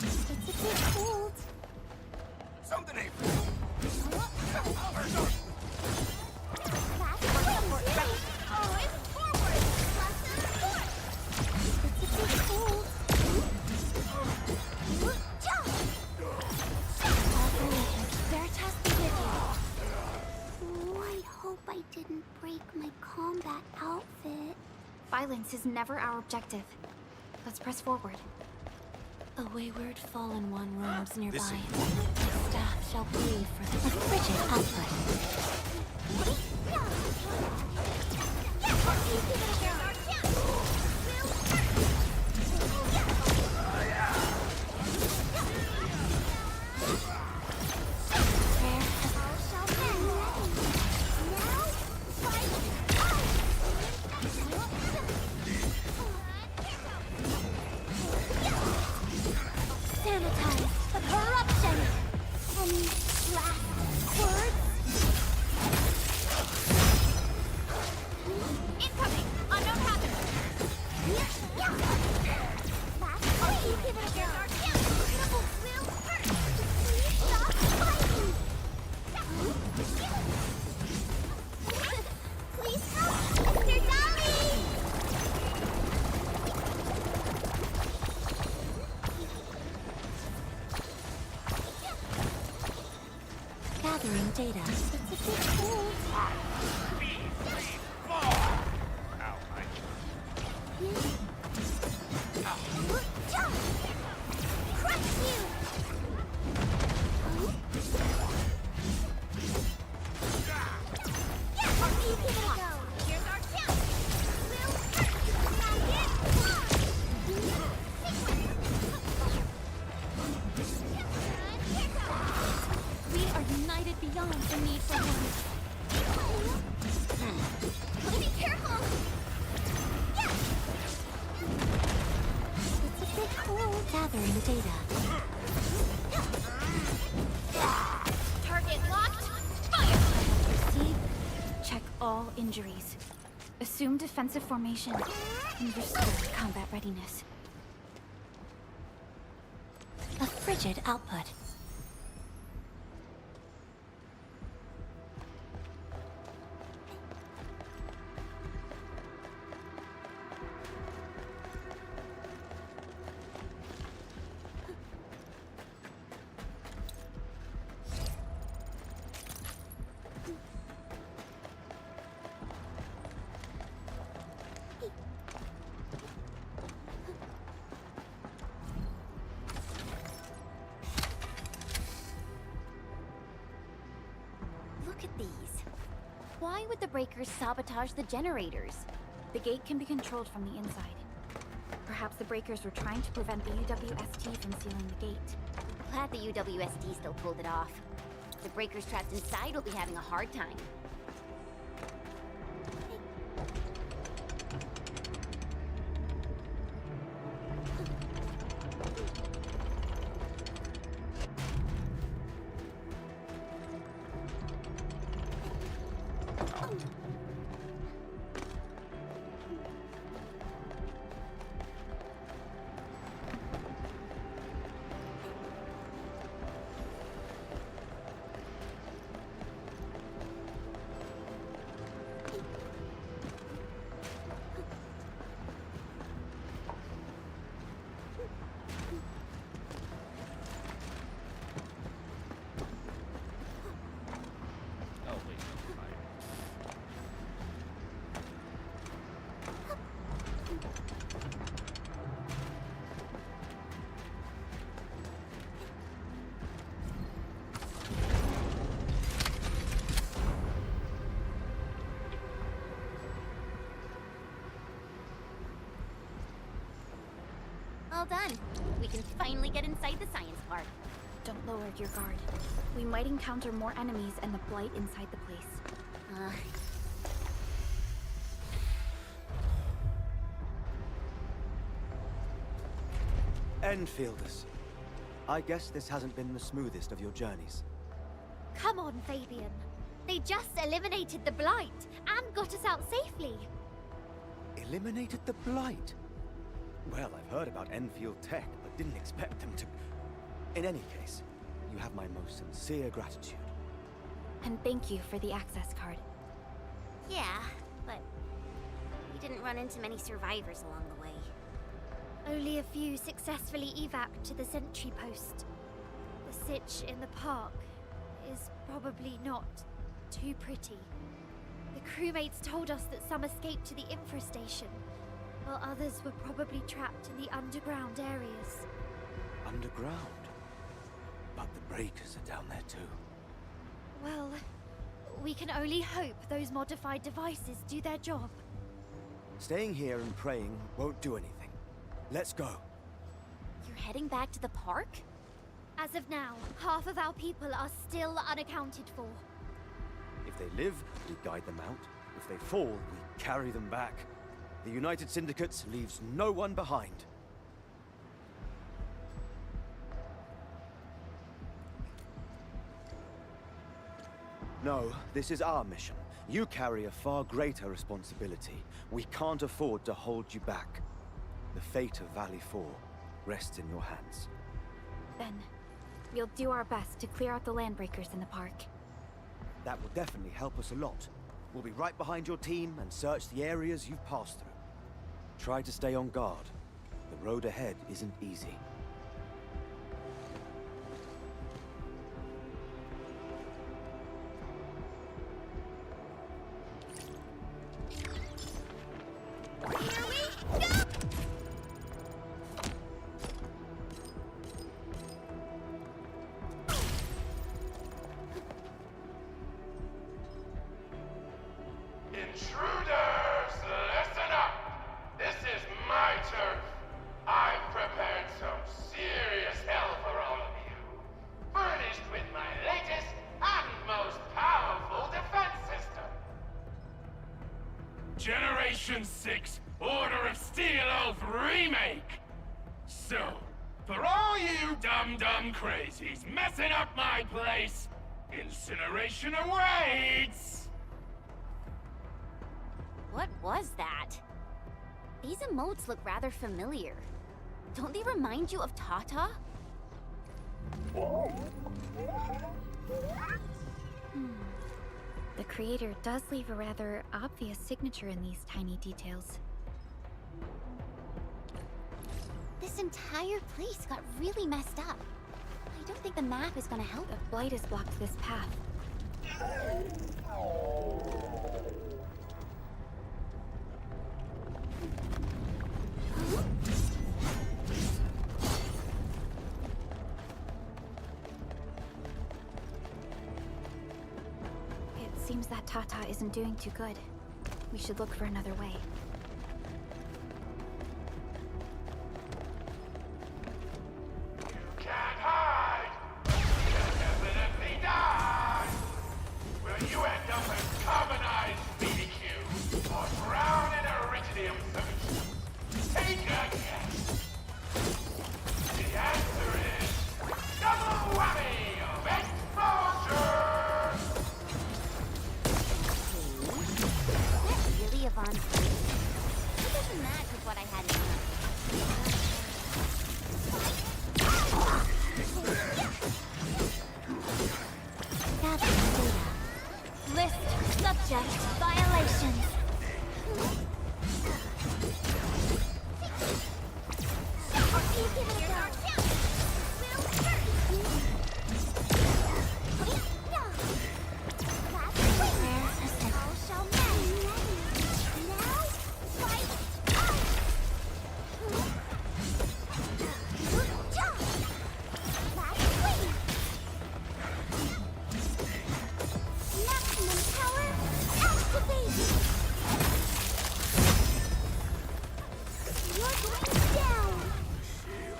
It's a bit cold. Something ain't I hope I didn't break my combat outfit. Violence is never our objective. Let's press forward. A wayward fallen one roams nearby. The staff shall breathe for the frigid output. Sanitize the corruption! Any last words? Incoming! Unknown hazard! Last please give it a go! Double will hurt! Please stop fighting! Please help! Mr. Dolly! Gathering data. It's a bit cold. Crush you! You give it a go. Here's our chance. We'll hurt. We are united beyond the need for one. Be careful! It's a bit cold. Gathering data. Target locked. Fire! Proceed. Check all injuries. Assume defensive formation. And restore combat readiness. A frigid output. why would the breakers sabotage the generators? The gate can be controlled from the inside. Perhaps the breakers were trying to prevent the UWST from sealing the gate. Glad the UWSD still pulled it off. The breakers trapped inside will be having a hard time. Oh, wait, no, fire. All done. We can finally get inside the science park. Don't lower your guard. We might encounter more enemies and the Blight inside the place. Enfielders. I guess this hasn't been the smoothest of your journeys. Come on, Fabian. They just eliminated the Blight and got us out safely. Eliminated the Blight? Well, I've heard about Enfield tech, but didn't expect them to... In any case, you have my most sincere gratitude. And thank you for the access card. Yeah, but we didn't run into many survivors along the way. Only a few successfully evac'd to the sentry post. The sitch in the park is probably not too pretty. The crewmates told us that some escaped to the infrastation, while others were probably trapped in the underground areas. Underground? But the breakers are down there too. Well, we can only hope those modified devices do their job. Staying here and praying won't do anything. Let's go. You're heading back to the park? As of now, half of our people are still unaccounted for. If they live, we guide them out. If they fall, we carry them back. The United Syndicate leaves no one behind. No, this is our mission. You carry a far greater responsibility. We can't afford to hold you back. The fate of Valley 4 rests in your hands. Then, we'll do our best to clear out the landbreakers in the park. That will definitely help us a lot. We'll be right behind your team and search the areas you've passed through. Try to stay on guard. The road ahead isn't easy. Intruders, listen up! This is my turf. I've prepared some serious hell for all of you. Furnished with my latest and most powerful defense system. Generation 6 Order of Steel Oath Remake! So, for all you dumb crazies messing up my place, incineration awaits! What was that? These emotes look rather familiar. Don't they remind you of Tata? The creator does leave a rather obvious signature in these tiny details. This entire place got really messed up. I don't think the map is gonna help. The Blight has blocked this path. It's Seems that Tata isn't doing too good. We should look for another way. You can't hide! You definitely die! Will you end up as carbonized BBQ or drown in iridium solution? Take a guess! The answer is double whammy of exposure! Really, Yvonne? It doesn't match with what I had in mind. Gathering data. List subject violations.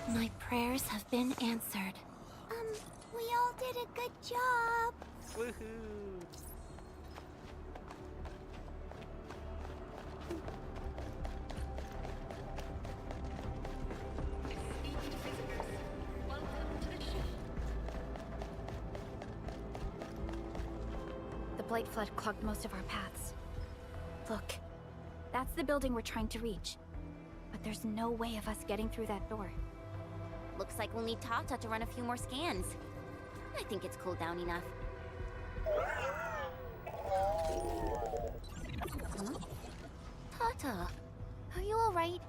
My prayers have been answered. We all did a good job. Woohoo! The Blight Flood clogged most of our paths. Look, that's the building we're trying to reach. But there's no way of us getting through that door. Looks like we'll need Tata to run a few more scans. I think it's cooled down enough. Huh? Tata, are you alright?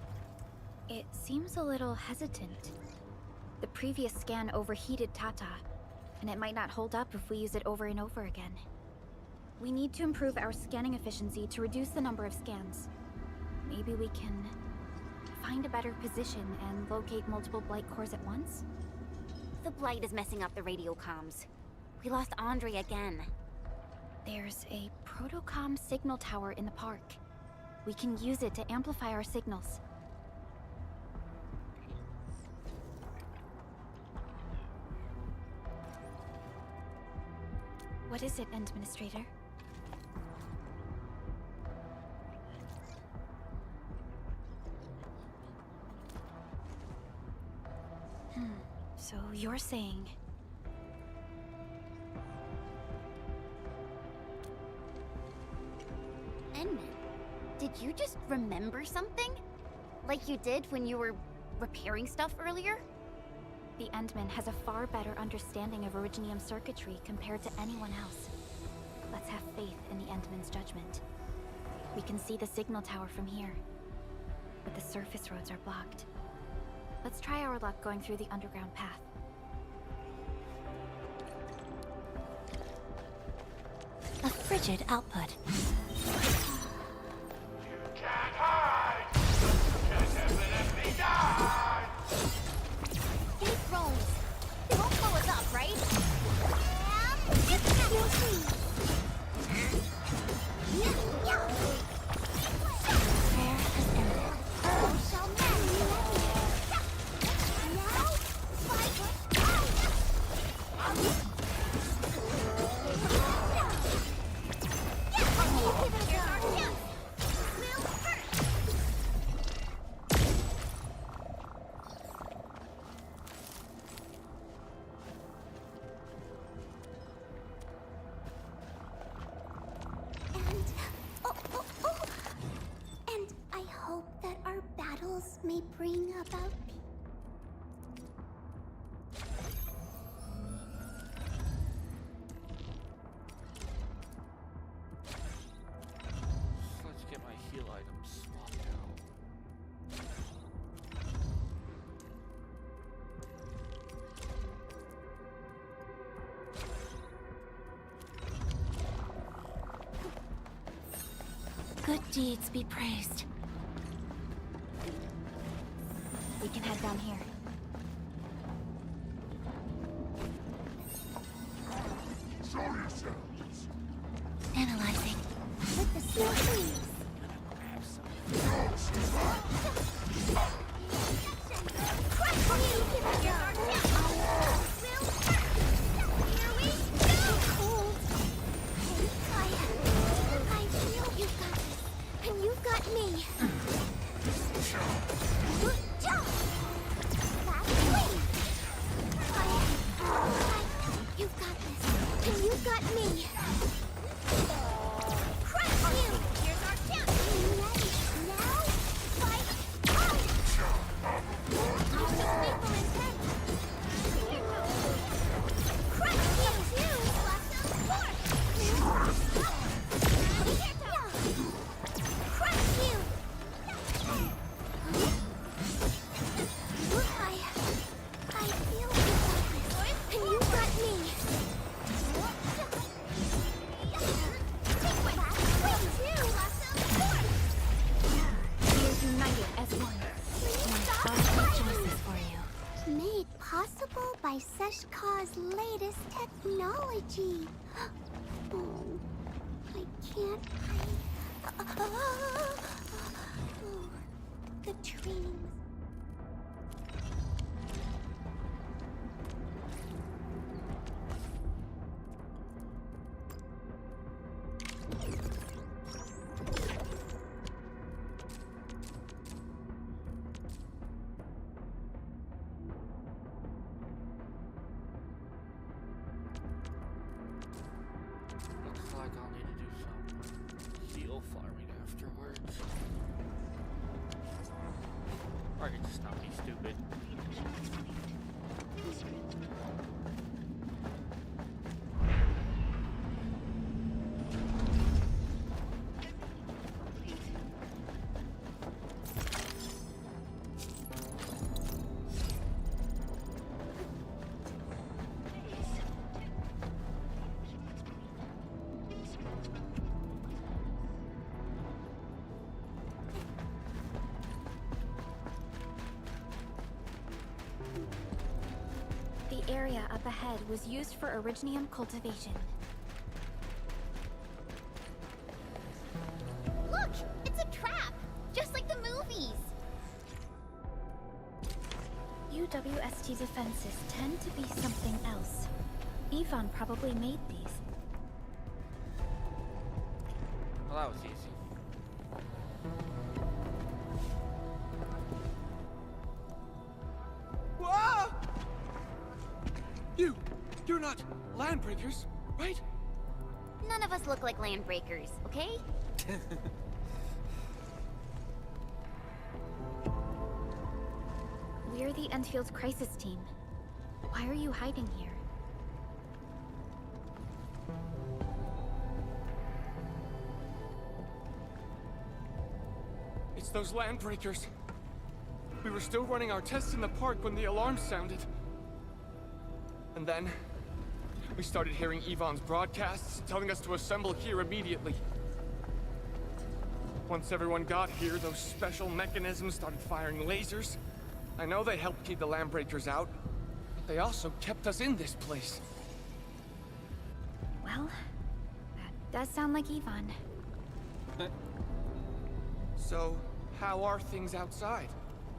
It seems a little hesitant. The previous scan overheated Tata, and it might not hold up if we use it over and over again. We need to improve our scanning efficiency to reduce the number of scans. Maybe we can find a better position and locate multiple Blight cores at once? The Blight is messing up the radio comms. We lost Andre again. There's a protocom signal tower in the park. We can use it to amplify our signals. What is it, Administrator? So you're saying... Enman, did you just remember something? Like you did when you were repairing stuff earlier? The Endman has a far better understanding of Originium circuitry compared to anyone else. Let's have faith in the Endman's judgment. We can see the signal tower from here, but the surface roads are blocked. Let's try our luck going through the underground path. A frigid output. You can't hide! You definitely die! These drones, they won't blow us up, right? You'll see. Prayer has ended. Shall mend. Now, fight! And I hope that our battles may bring about peace. Let's get my heal items swapped out. Good deeds be praised. We can head down here. Show yourselves! An the snow freeze. I feel you've got this, and you've got me. You've got this, and you've got me. Crush you! Here's our chance! Ready? Now? Fight! Out! You're so faithful and intense! Crush you! Blossom force! Crush you! I feel you, and you got me. We're united as one. Choices for you. Made possible by Seshka's latest technology. Oh, I can't. Oh, the trainings. Looks like I'll need to do some seal farming afterwards. Or I could just not be stupid. The area up ahead was used for originium cultivation. Look! It's a trap! Just like the movies! UWST defenses tend to be something else. Yvonne probably made these. Well, that was easy. Whoa! You're not landbreakers, right? None of us look like landbreakers, okay? We're the Endfield crisis team. Why are you hiding here? It's those landbreakers. We were still running our tests in the park when the alarm sounded. And then, we started hearing Yvonne's broadcasts telling us to assemble here immediately. Once everyone got here, those special mechanisms started firing lasers. I know they helped keep the landbreakers out. They also kept us in this place. Well, that does sound like Yvonne. So, how are things outside?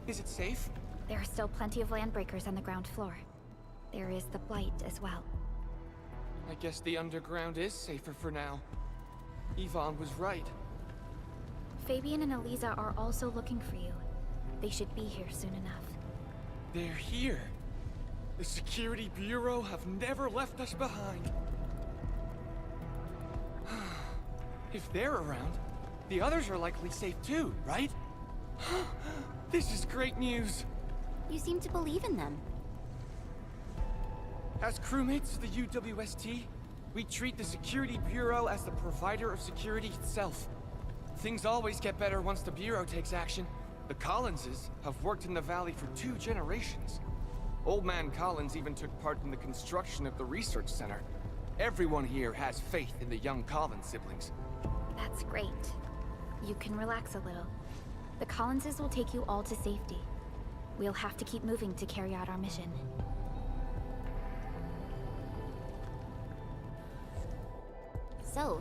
Is it safe? There are still plenty of landbreakers on the ground floor. There is the Blight as well. I guess the underground is safer for now. Yvonne was right. Fabian and Eliza are also looking for you. They should be here soon enough. They're here. The Security Bureau have never left us behind. If they're around, the others are likely safe too, right? This is great news. You seem to believe in them. As crewmates of the UWST, we treat the Security Bureau as the provider of security itself. Things always get better once the Bureau takes action. The Collinses have worked in the Valley for 2 generations. Old Man Collins even took part in the construction of the research center. Everyone here has faith in the young Collins siblings. That's great. You can relax a little. The Collinses will take you all to safety. We'll have to keep moving to carry out our mission. So,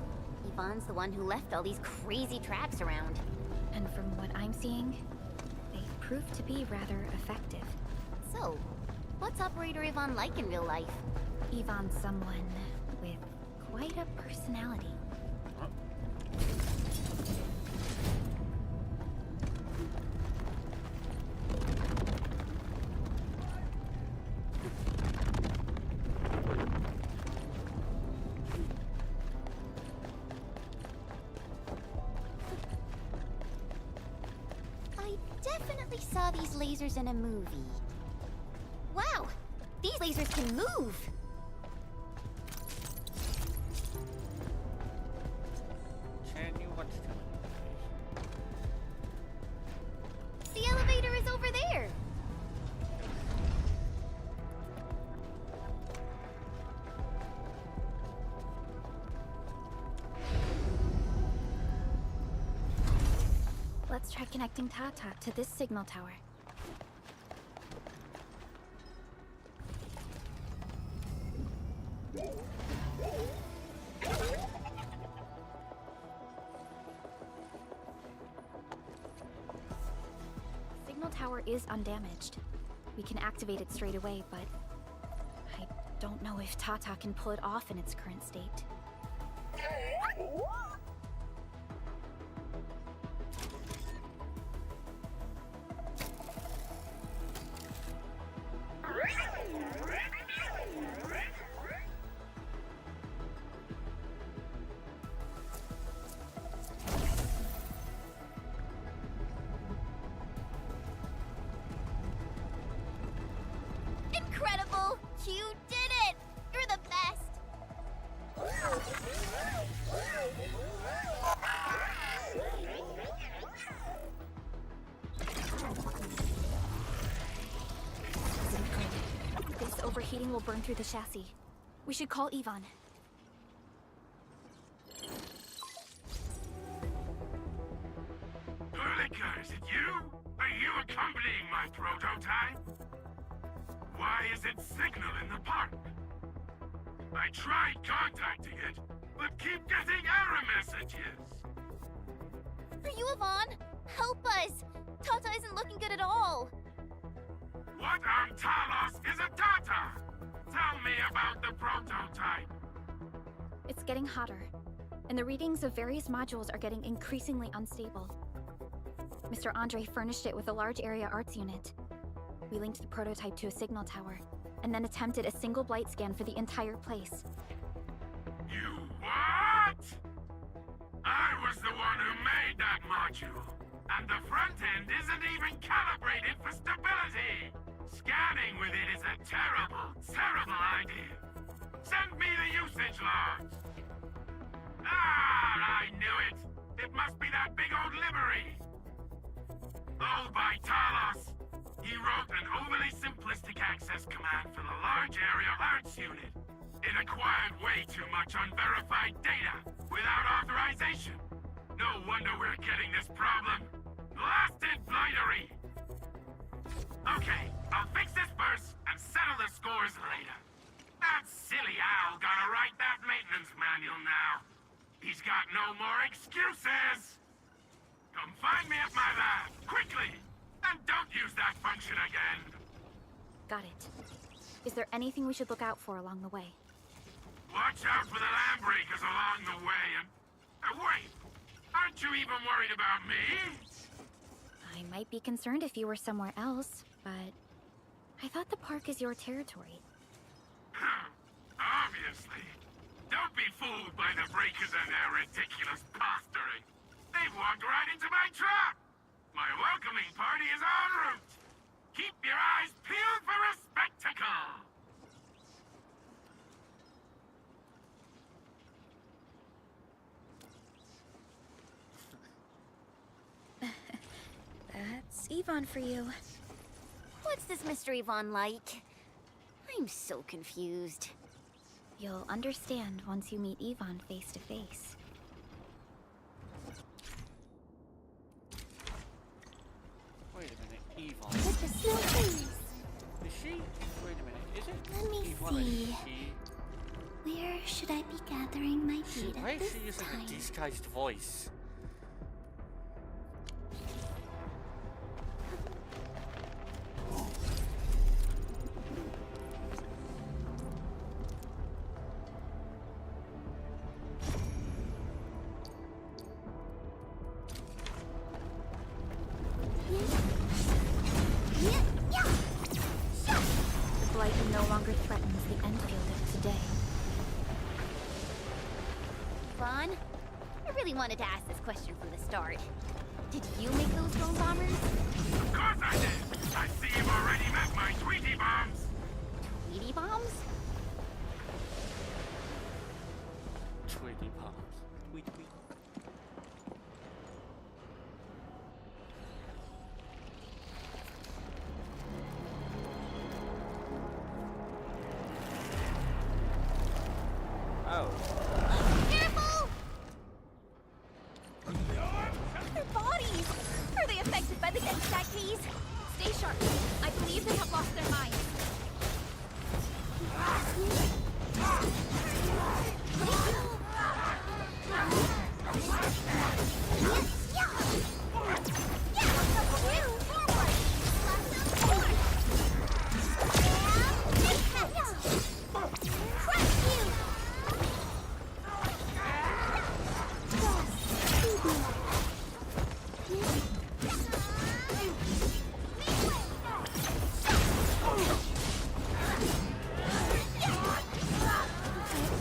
Yvonne's the one who left all these crazy traps around. And from what I'm seeing, they prove to be rather effective. So, what's Operator Yvonne like in real life? Yvonne's someone with quite a personality. I definitely saw these lasers in a movie. Wow! These lasers can move! Can you watch The elevator is over there! Let's try connecting Tata to this signal tower. Signal tower is undamaged. We can activate it straight away, but I don't know if Tata can pull it off in its current state. Incredible! You did it! You're the best! Isn't good. This overheating will burn through the chassis. We should call Yvonne. Perlica, is it you? Are you accompanying my prototype? Why is it signal in the park? I tried contacting it, but keep getting error messages. Are you Yvonne? Help us! Tata isn't looking good at all! What on Talos is a data? Tell me about the prototype. It's getting hotter, and the readings of various modules are getting increasingly unstable. Mr. Andre furnished it with a large area arts unit. We linked the prototype to a signal tower, and then attempted a single blight scan for the entire place. You what? I was the one who made that module, and the front end isn't even calibrated for stability. Scanning with it is a terrible, terrible idea. Send me the usage logs. Ah, I knew it. It must be that big old livery. Owned by Talos. He wrote an overly simplistic access command for the large area arts unit. It acquired way too much unverified data without authorization. No wonder we're getting this problem. Blasted blightery! Okay, I'll fix this first and settle the scores later. That silly owl gotta write that maintenance manual now. He's got no more excuses! Come find me at my lab, quickly! And don't use that function again! Got it. Is there anything we should look out for along the way? Watch out for the land breakers along the way and... wait! Aren't you even worried about me? I might be concerned if you were somewhere else, but I thought the park is your territory. Obviously. Don't be fooled by the breakers and their ridiculous posturing. They've walked right into my trap! My welcoming party is en route! Keep your eyes peeled for a spectacle! That's Yvonne for you. What's this Mr. Yvonne like? I'm so confused. You'll understand once you meet Yvonne face to face. Wait a minute, Yvonne. With the snow freeze. Is she? Wait a minute, is it? Let me Yvonne, see. is she? Where should I be gathering my data Why is this she using time? a disguised voice? The Blight no longer threatens the endfield of today. Vaughn, I really wanted to ask this question from the start. Did you make those drone bombers? Of course I did! I see you've already met my Tweety bombs! Tweety bombs? Tweety bombs. Tweet tweet. Oh. Careful! Their bodies! Are they affected by the dead stack keys? Stay sharp. I believe they have lost their minds.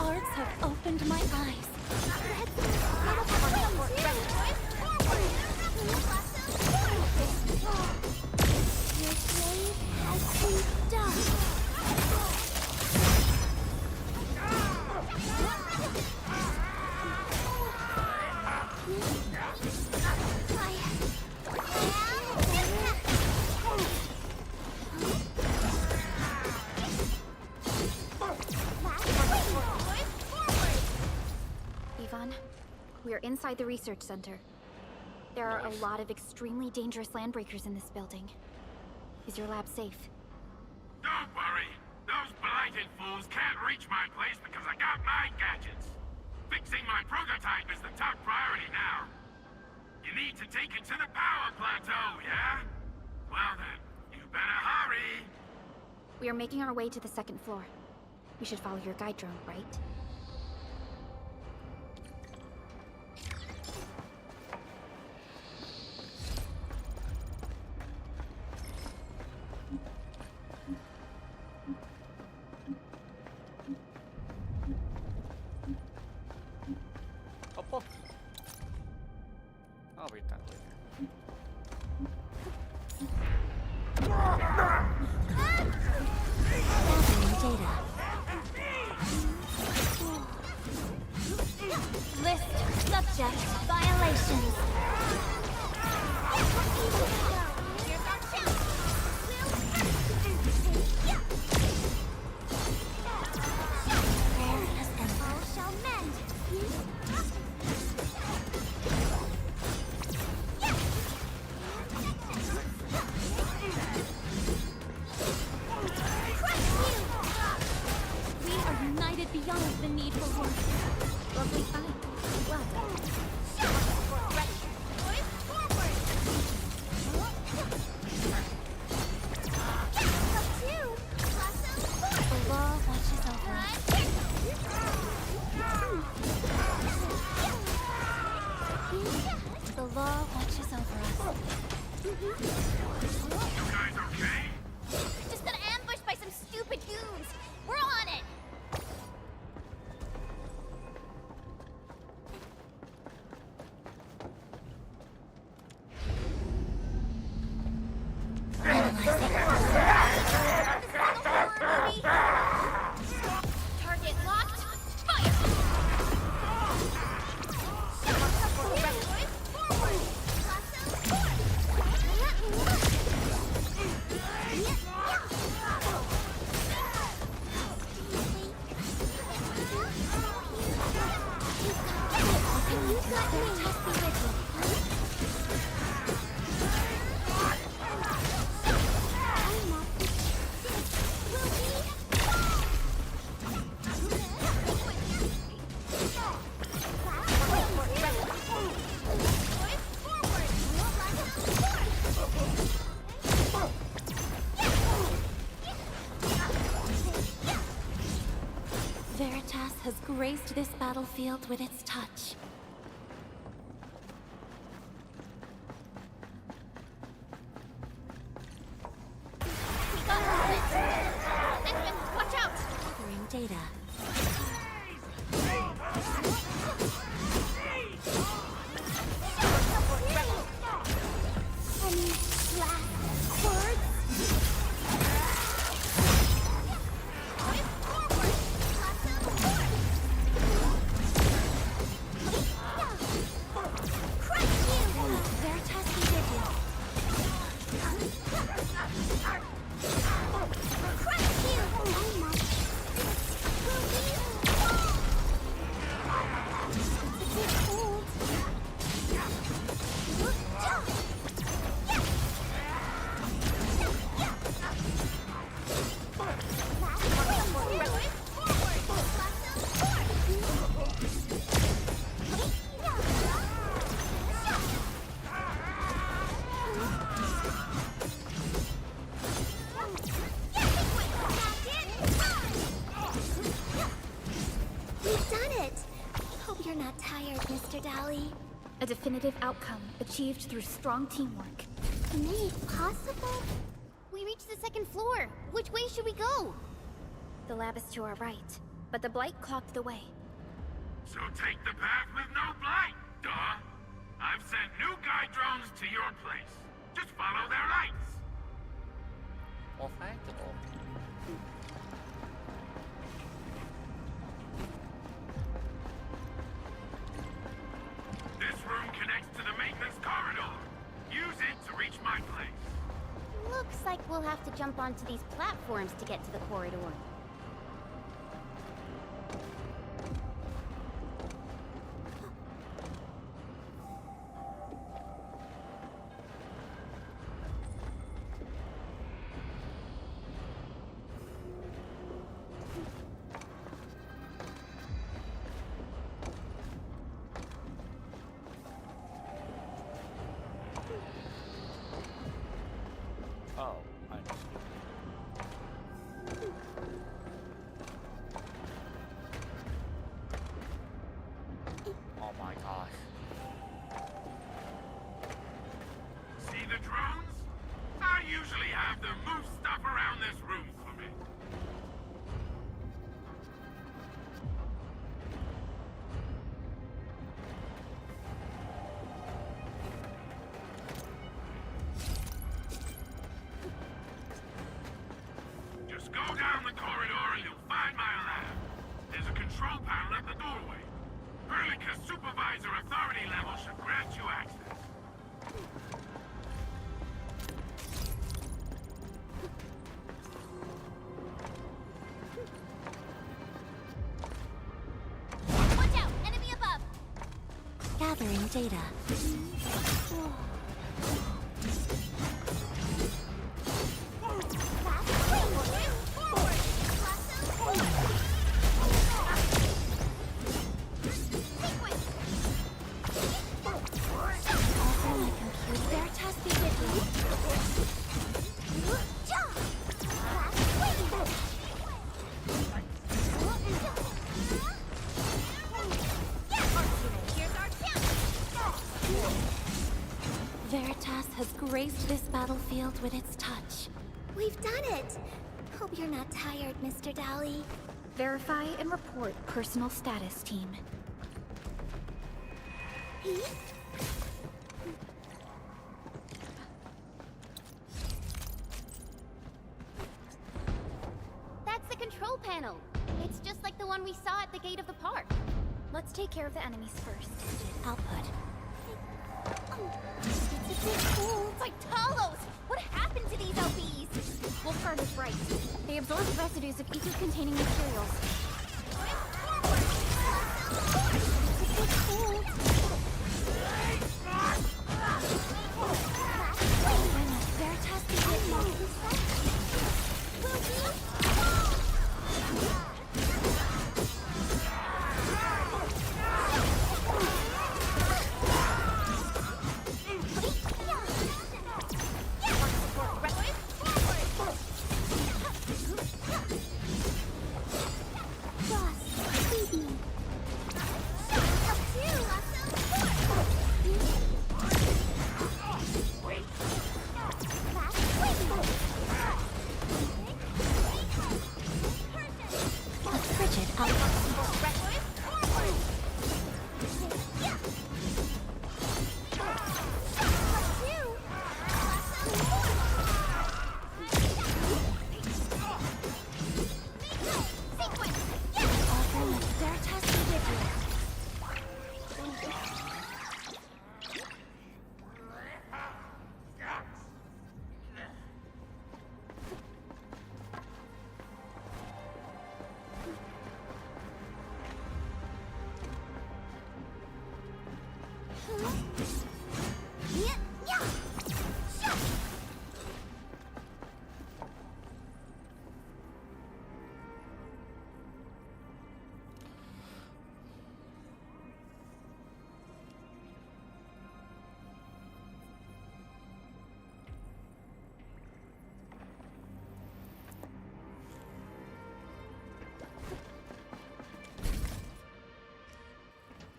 Arts have opened my eyes. Your blade has been done. Yvonne, we are inside the research center. There are a lot of extremely dangerous landbreakers in this building. Is your lab safe? Don't worry! Those blighted fools can't reach my place because I got my gadgets! Fixing my prototype is the top priority now! You need to take it to the power plateau, yeah? Well then, you better hurry! We are making our way to the second floor. We should follow your guide drone, right? Up. I'll read that later. Data. List subject violations. Here's our chance. Prayer has ended. All shall mend. We are united beyond the need for war. Lovely fight. Well done. The law watches over us. The law watches over us. You guys okay? Just got ambushed by some stupid goons. We're on it. Target locked. Fire! graced this battlefield with its touch. Watch out! Gathering data. Any last words? A definitive outcome achieved through strong teamwork. Made possible? We reached the second floor. Which way should we go? The lab is to our right, but the Blight clogged the way. So take the path with no blight, duh. I've sent new guide drones to your place. Just follow their lights. Well, thank you. This room connects to the maintenance corridor. Use it to reach my place. Looks like we'll have to jump onto these platforms to get to the corridor. Oh, I understood. Oh my gosh. See the drones? I usually have them move stuff around this room for me. Just go down the corridor and you'll find my lab. There's a control panel at the doorway. Perlica's supervisor authority level should grant you access. Watch out! Enemy above! Gathering data. Veritas has graced this battlefield with its touch. We've done it! Hope you're not tired, Mr. Dowley. Verify and report personal status, team. That's the control panel. It's just like the one we saw at the gate of the park. Let's take care of the enemies first. Output. It's a bit cold. Like Talos! What happened to these LBs? Wolfguard is right. They absorb residues of ether-containing materials. Veritas can get Yeah, yeah. Shut.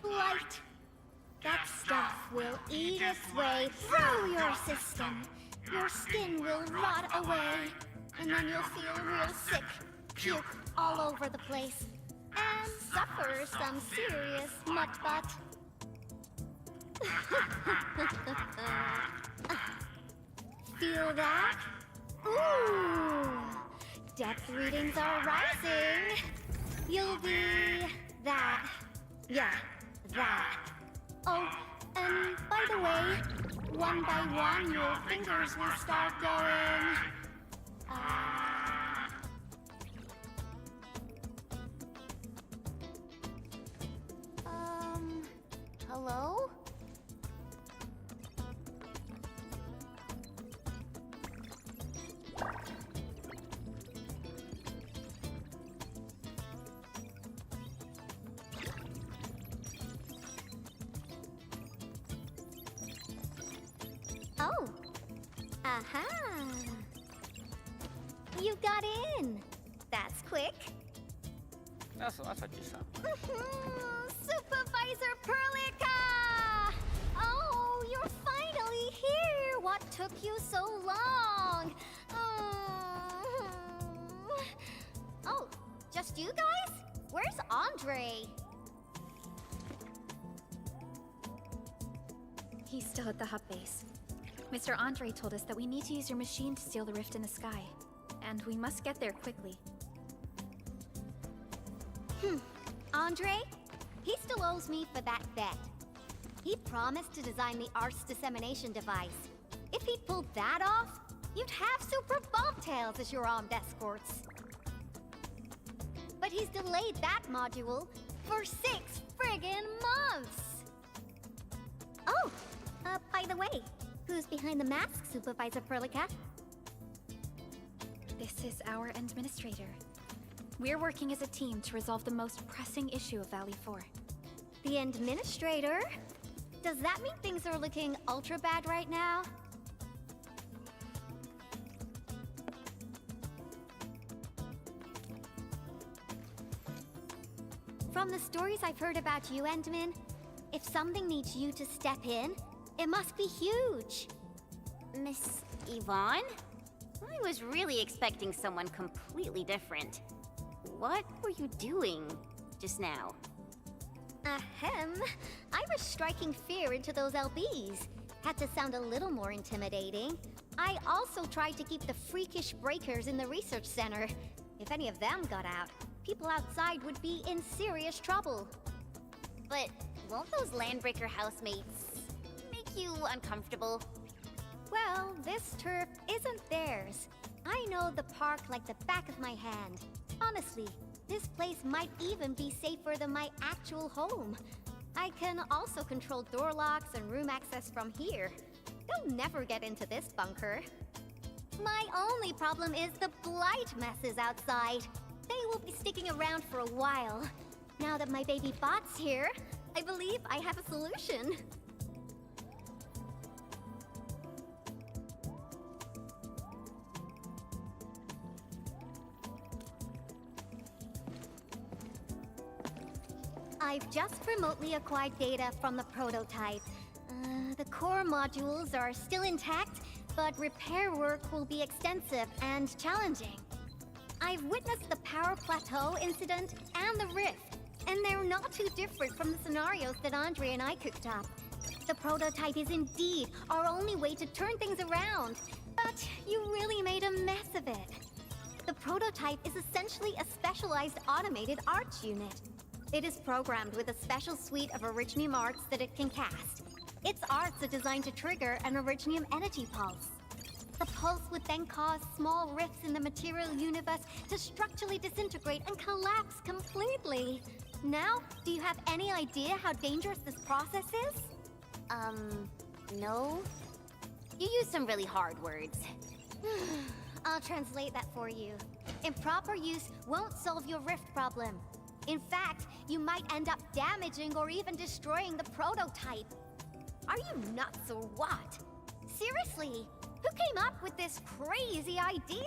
Light. That stuff will eat its way through your system. Your skin will rot away, and then you'll feel real sick, puke all over the place, and suffer some serious mutt butt. Feel that? Ooh! Depth readings are rising. You'll be that. Yeah, that. Oh, and by the way, one by one your fingers will start going. Hello? Oh. Aha. You got in. That's quick. That's what you said. Supervisor Perlica! Oh, you're finally here. What took you so long? Oh, just you guys? Where's Andre? He's still at the hub base. Mr. Andre told us that we need to use your machine to seal the rift in the sky. And we must get there quickly. Andre? He still owes me for that bet. He promised to design the Art's dissemination device. If he'd pulled that off, you'd have super bobtails as your armed escorts. But he's delayed that module for 6 friggin' months! Oh, by the way, who's behind the mask, Supervisor Perlica? This is our administrator. We're working as a team to resolve the most pressing issue of Valley 4. The administrator? Does that mean things are looking ultra bad right now? From the stories I've heard about you, Endman, if something needs you to step in, it must be huge. Miss Yvonne? I was really expecting someone completely different. What were you doing just now? Ahem. I was striking fear into those LBs. Had to sound a little more intimidating. I also tried to keep the freakish breakers in the research center. If any of them got out, people outside would be in serious trouble. But won't those Landbreaker housemates make you uncomfortable? Well, this turf isn't theirs. I know the park like the back of my hand. Honestly, this place might even be safer than my actual home. I can also control door locks and room access from here. They'll never get into this bunker. My only problem is the blight messes outside. They will be sticking around for a while. Now that my baby bot's here, I believe I have a solution. I've just remotely acquired data from the prototype. The core modules are still intact, but repair work will be extensive and challenging. I've witnessed the power plateau incident and the rift, and they're not too different from the scenarios that Andre and I cooked up. The prototype is indeed our only way to turn things around, but you really made a mess of it. The prototype is essentially a specialized automated arts unit. It is programmed with a special suite of Originium arts that it can cast. Its arts are designed to trigger an Originium energy pulse. The pulse would then cause small rifts in the material universe to structurally disintegrate and collapse completely. Now, do you have any idea how dangerous this process is? No? You use some really hard words. I'll translate that for you. Improper use won't solve your rift problem. In fact, you might end up damaging or even destroying the prototype. Are you nuts or what? Seriously, who came up with this crazy idea?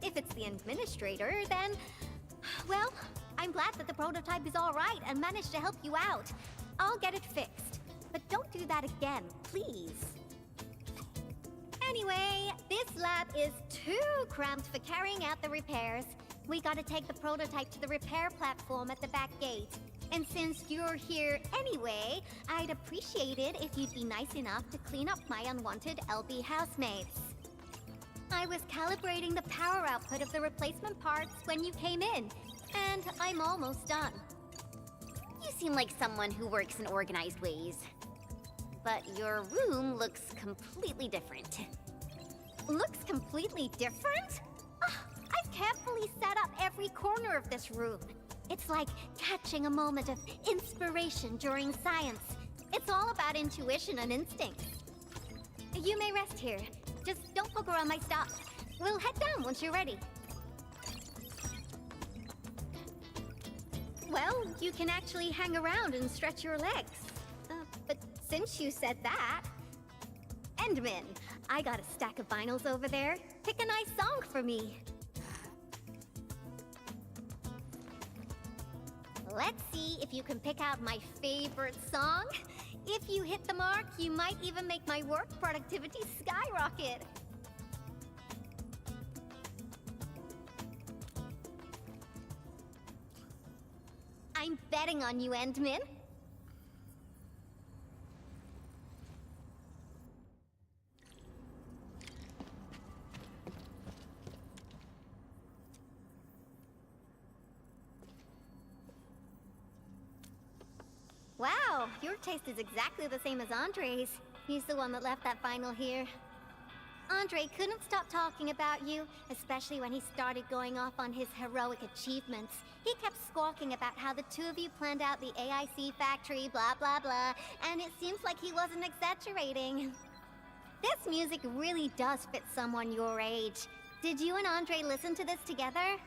If it's the administrator, then... Well, I'm glad that the prototype is all right and managed to help you out. I'll get it fixed. But don't do that again, please. Anyway, this lab is too cramped for carrying out the repairs. We gotta take the prototype to the repair platform at the back gate. And since you're here anyway, I'd appreciate it if you'd be nice enough to clean up my unwanted LB housemates. I was calibrating the power output of the replacement parts when you came in, and I'm almost done. You seem like someone who works in organized ways. But your room looks completely different. Looks completely different? I've carefully set up every corner of this room. It's like catching a moment of inspiration during science. It's all about intuition and instinct. You may rest here. Just don't poke around my stuff. We'll head down once you're ready. Well, you can actually hang around and stretch your legs. But since you said that... Endman, I got a stack of vinyls over there. Pick a nice song for me. Let's see if you can pick out my favorite song. If you hit the mark, you might even make my work productivity skyrocket. I'm betting on you, Endman. Wow, your taste is exactly the same as Andre's. He's the one that left that vinyl here. Andre couldn't stop talking about you, especially when he started going off on his heroic achievements. He kept squawking about how the two of you planned out the AIC factory, blah blah blah, and it seems like he wasn't exaggerating. This music really does fit someone your age. Did you and Andre listen to this together?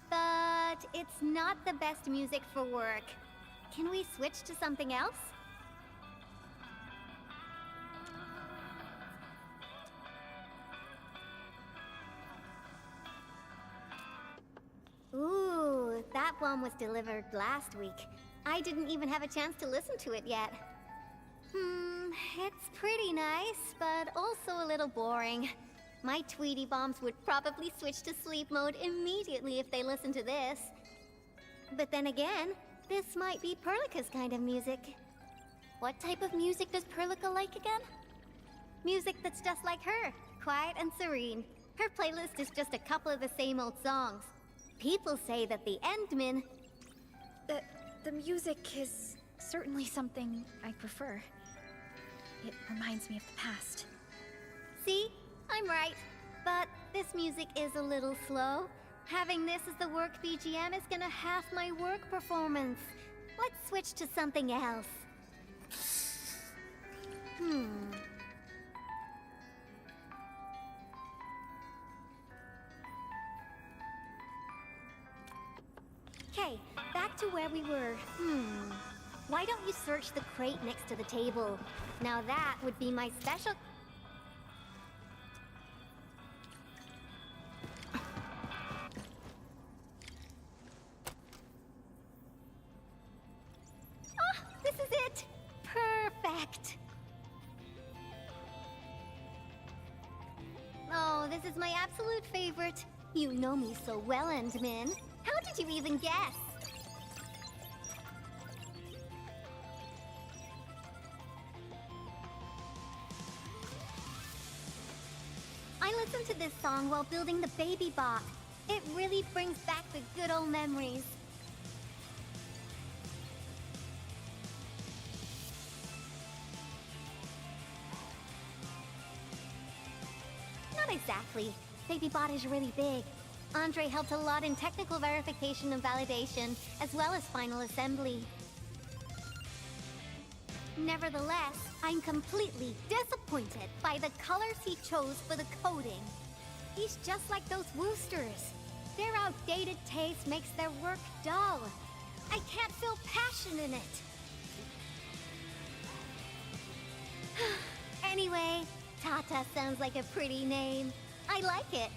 But it's not the best music for work. Can we switch to something else? Ooh, that one was delivered last week. I didn't even have a chance to listen to it yet. It's pretty nice, but also a little boring. My Tweety Bombs would probably switch to sleep mode immediately if they listened to this. But then again, this might be Perlica's kind of music. What type of music does Perlica like again? Music that's just like her, quiet and serene. Her playlist is just a couple of the same old songs. People say that the Endman... The music is certainly something I prefer. It reminds me of the past. See? I'm right. But this music is a little slow. Having this as the work BGM is gonna half my work performance. Let's switch to something else. Okay, back to where we were. Why don't you search the crate next to the table? Now that would be my special... This is it! Perfect! Oh, this is my absolute favorite. You know me so well, Endman. How did you even guess? I listened to this song while building the baby bot. It really brings back the good old memories. Exactly. Baby Bot is really big. Andre helped a lot in technical verification and validation, as well as final assembly. Nevertheless, I'm completely disappointed by the colors he chose for the coding. He's just like those Woosters. Their outdated taste makes their work dull. I can't feel passion in it. Anyway, Tata sounds like a pretty name. I like it.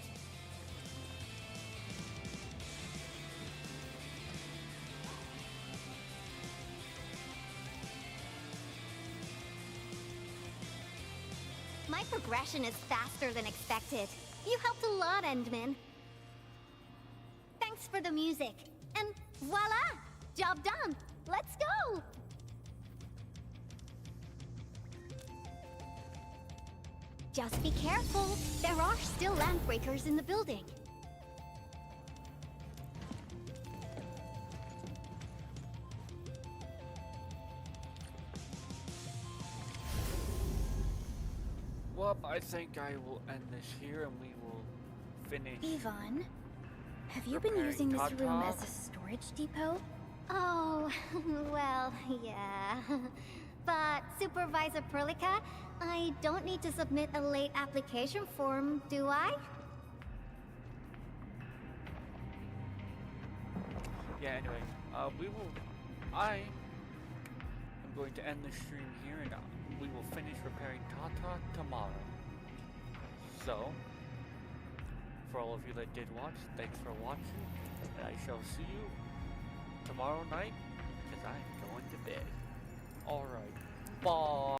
My progression is faster than expected. You helped a lot, Endman. Thanks for the music. And voila! Job done! Let's go! Just be careful. There are still landbreakers in the building. Well, I think I will end this here and we will finish. Yvonne, have you been using this room as a storage depot? Oh, well, yeah. But Supervisor Perlica, I don't need to submit a late application form, do I? Yeah, anyway, I am going to end the stream here and we will finish repairing Tata tomorrow. So, for all of you that did watch, thanks for watching, and I shall see you tomorrow night, because I'm going to bed. Alright, bye!